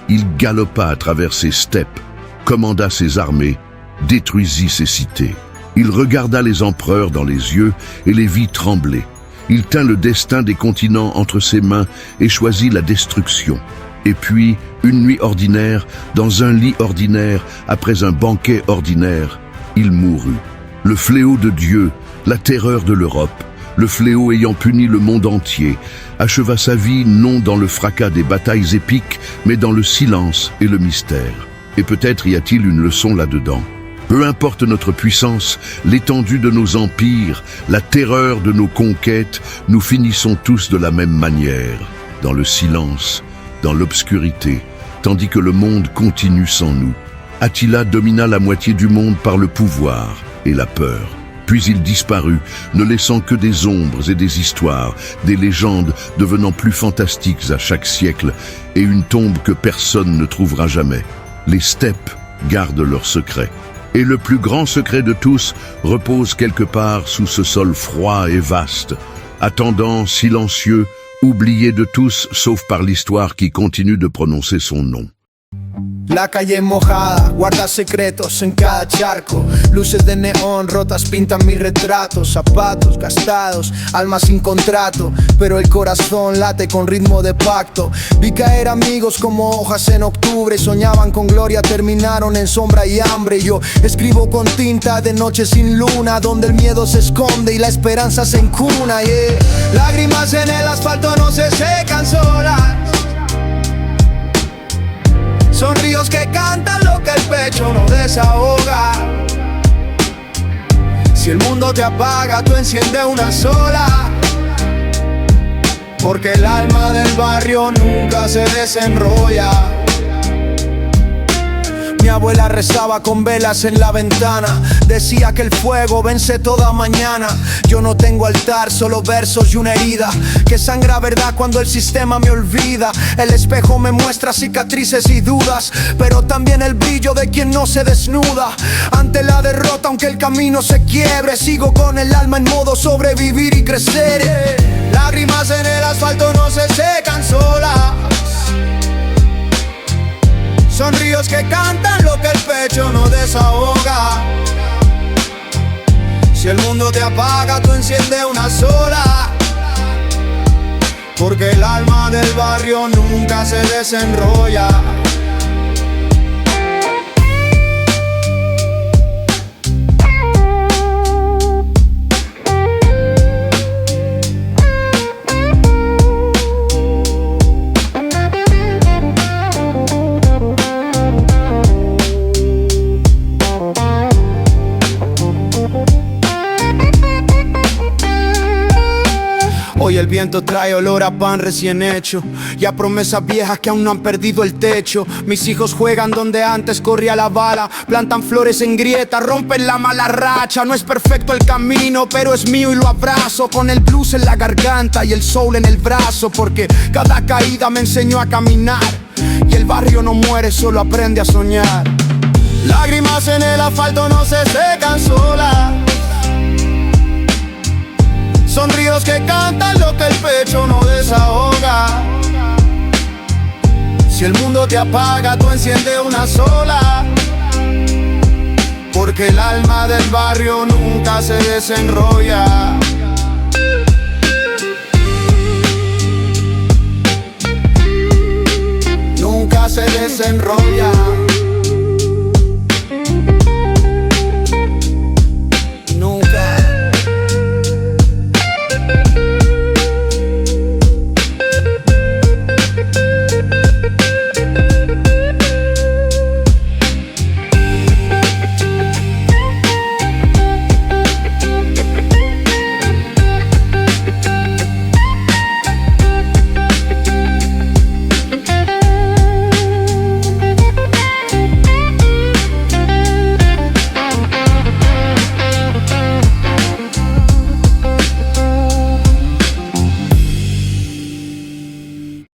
Il galopa à travers ses steppes, commanda ses armées, détruisit ses cités. Il regarda les empereurs dans les yeux et les vit trembler. Il tint le destin des continents entre ses mains et choisit la destruction. Et puis, une nuit ordinaire, dans un lit ordinaire, après un banquet ordinaire, il mourut. Le fléau de Dieu, la terreur de l'Europe, le fléau ayant puni le monde entier, acheva sa vie non dans le fracas des batailles épiques, mais dans le silence et le mystère. Et peut-être y a-t-il une leçon là-dedans. Peu importe notre puissance, l'étendue de nos empires, la terreur de nos conquêtes, nous finissons tous de la même manière, dans le silence, dans l'obscurité, tandis que le monde continue sans nous. Attila domina la moitié du monde par le pouvoir et la peur. Puis il disparut, ne laissant que des ombres et des histoires, des légendes devenant plus fantastiques à chaque siècle, et une tombe que personne ne trouvera jamais. Les steppes gardent leurs secrets. Et le plus grand secret de tous repose quelque part sous ce sol froid et vaste, attendant, silencieux, oublié de tous, sauf par l'histoire qui continue de prononcer son nom. La calle mojada, guarda secretos en cada charco. Luces de neón rotas pintan mis retratos. Zapatos gastados, alma sin contrato, pero el corazón late con ritmo de pacto. Vi caer amigos como hojas en octubre. Soñaban con gloria, terminaron en sombra y hambre. Yo escribo con tinta de noche sin luna, donde el miedo se esconde y la esperanza se encuna, yeah. Lágrimas en el asfalto no se secan solas. Son ríos que cantan lo que el pecho no desahoga. Si el mundo te apaga, tú enciende una sola. Porque el alma del barrio nunca se desenrolla. Mi abuela rezaba con velas en la ventana. Decía que el fuego vence toda mañana. Yo no tengo altar, solo versos y una herida que sangra verdad cuando el sistema me olvida. El espejo me muestra cicatrices y dudas, pero también el brillo de quien no se desnuda. Ante la derrota, aunque el camino se quiebre, sigo con el alma en modo sobrevivir y crecer. Lágrimas en el asfalto no se secan solas. Son ríos que cantan lo que el pecho no desahoga. Si el mundo te apaga, tú enciende una sola. Porque el alma del barrio nunca se desenrolla. Hoy el viento trae olor a pan recién hecho y a promesas viejas que aún no han perdido el techo. Mis hijos juegan donde antes corría la bala, plantan flores en grietas, rompen la mala racha. No es perfecto el camino, pero es mío y lo abrazo, con el blues en la garganta y el soul en el brazo. Porque cada caída me enseñó a caminar, y el barrio no muere, solo aprende a soñar. Lágrimas en el asfalto no se secan solas. Son ríos que cantan lo que el pecho no desahoga. Si el mundo te apaga, tú enciende una sola. Porque el alma del barrio nunca se desenrolla. Nunca se desenrolla.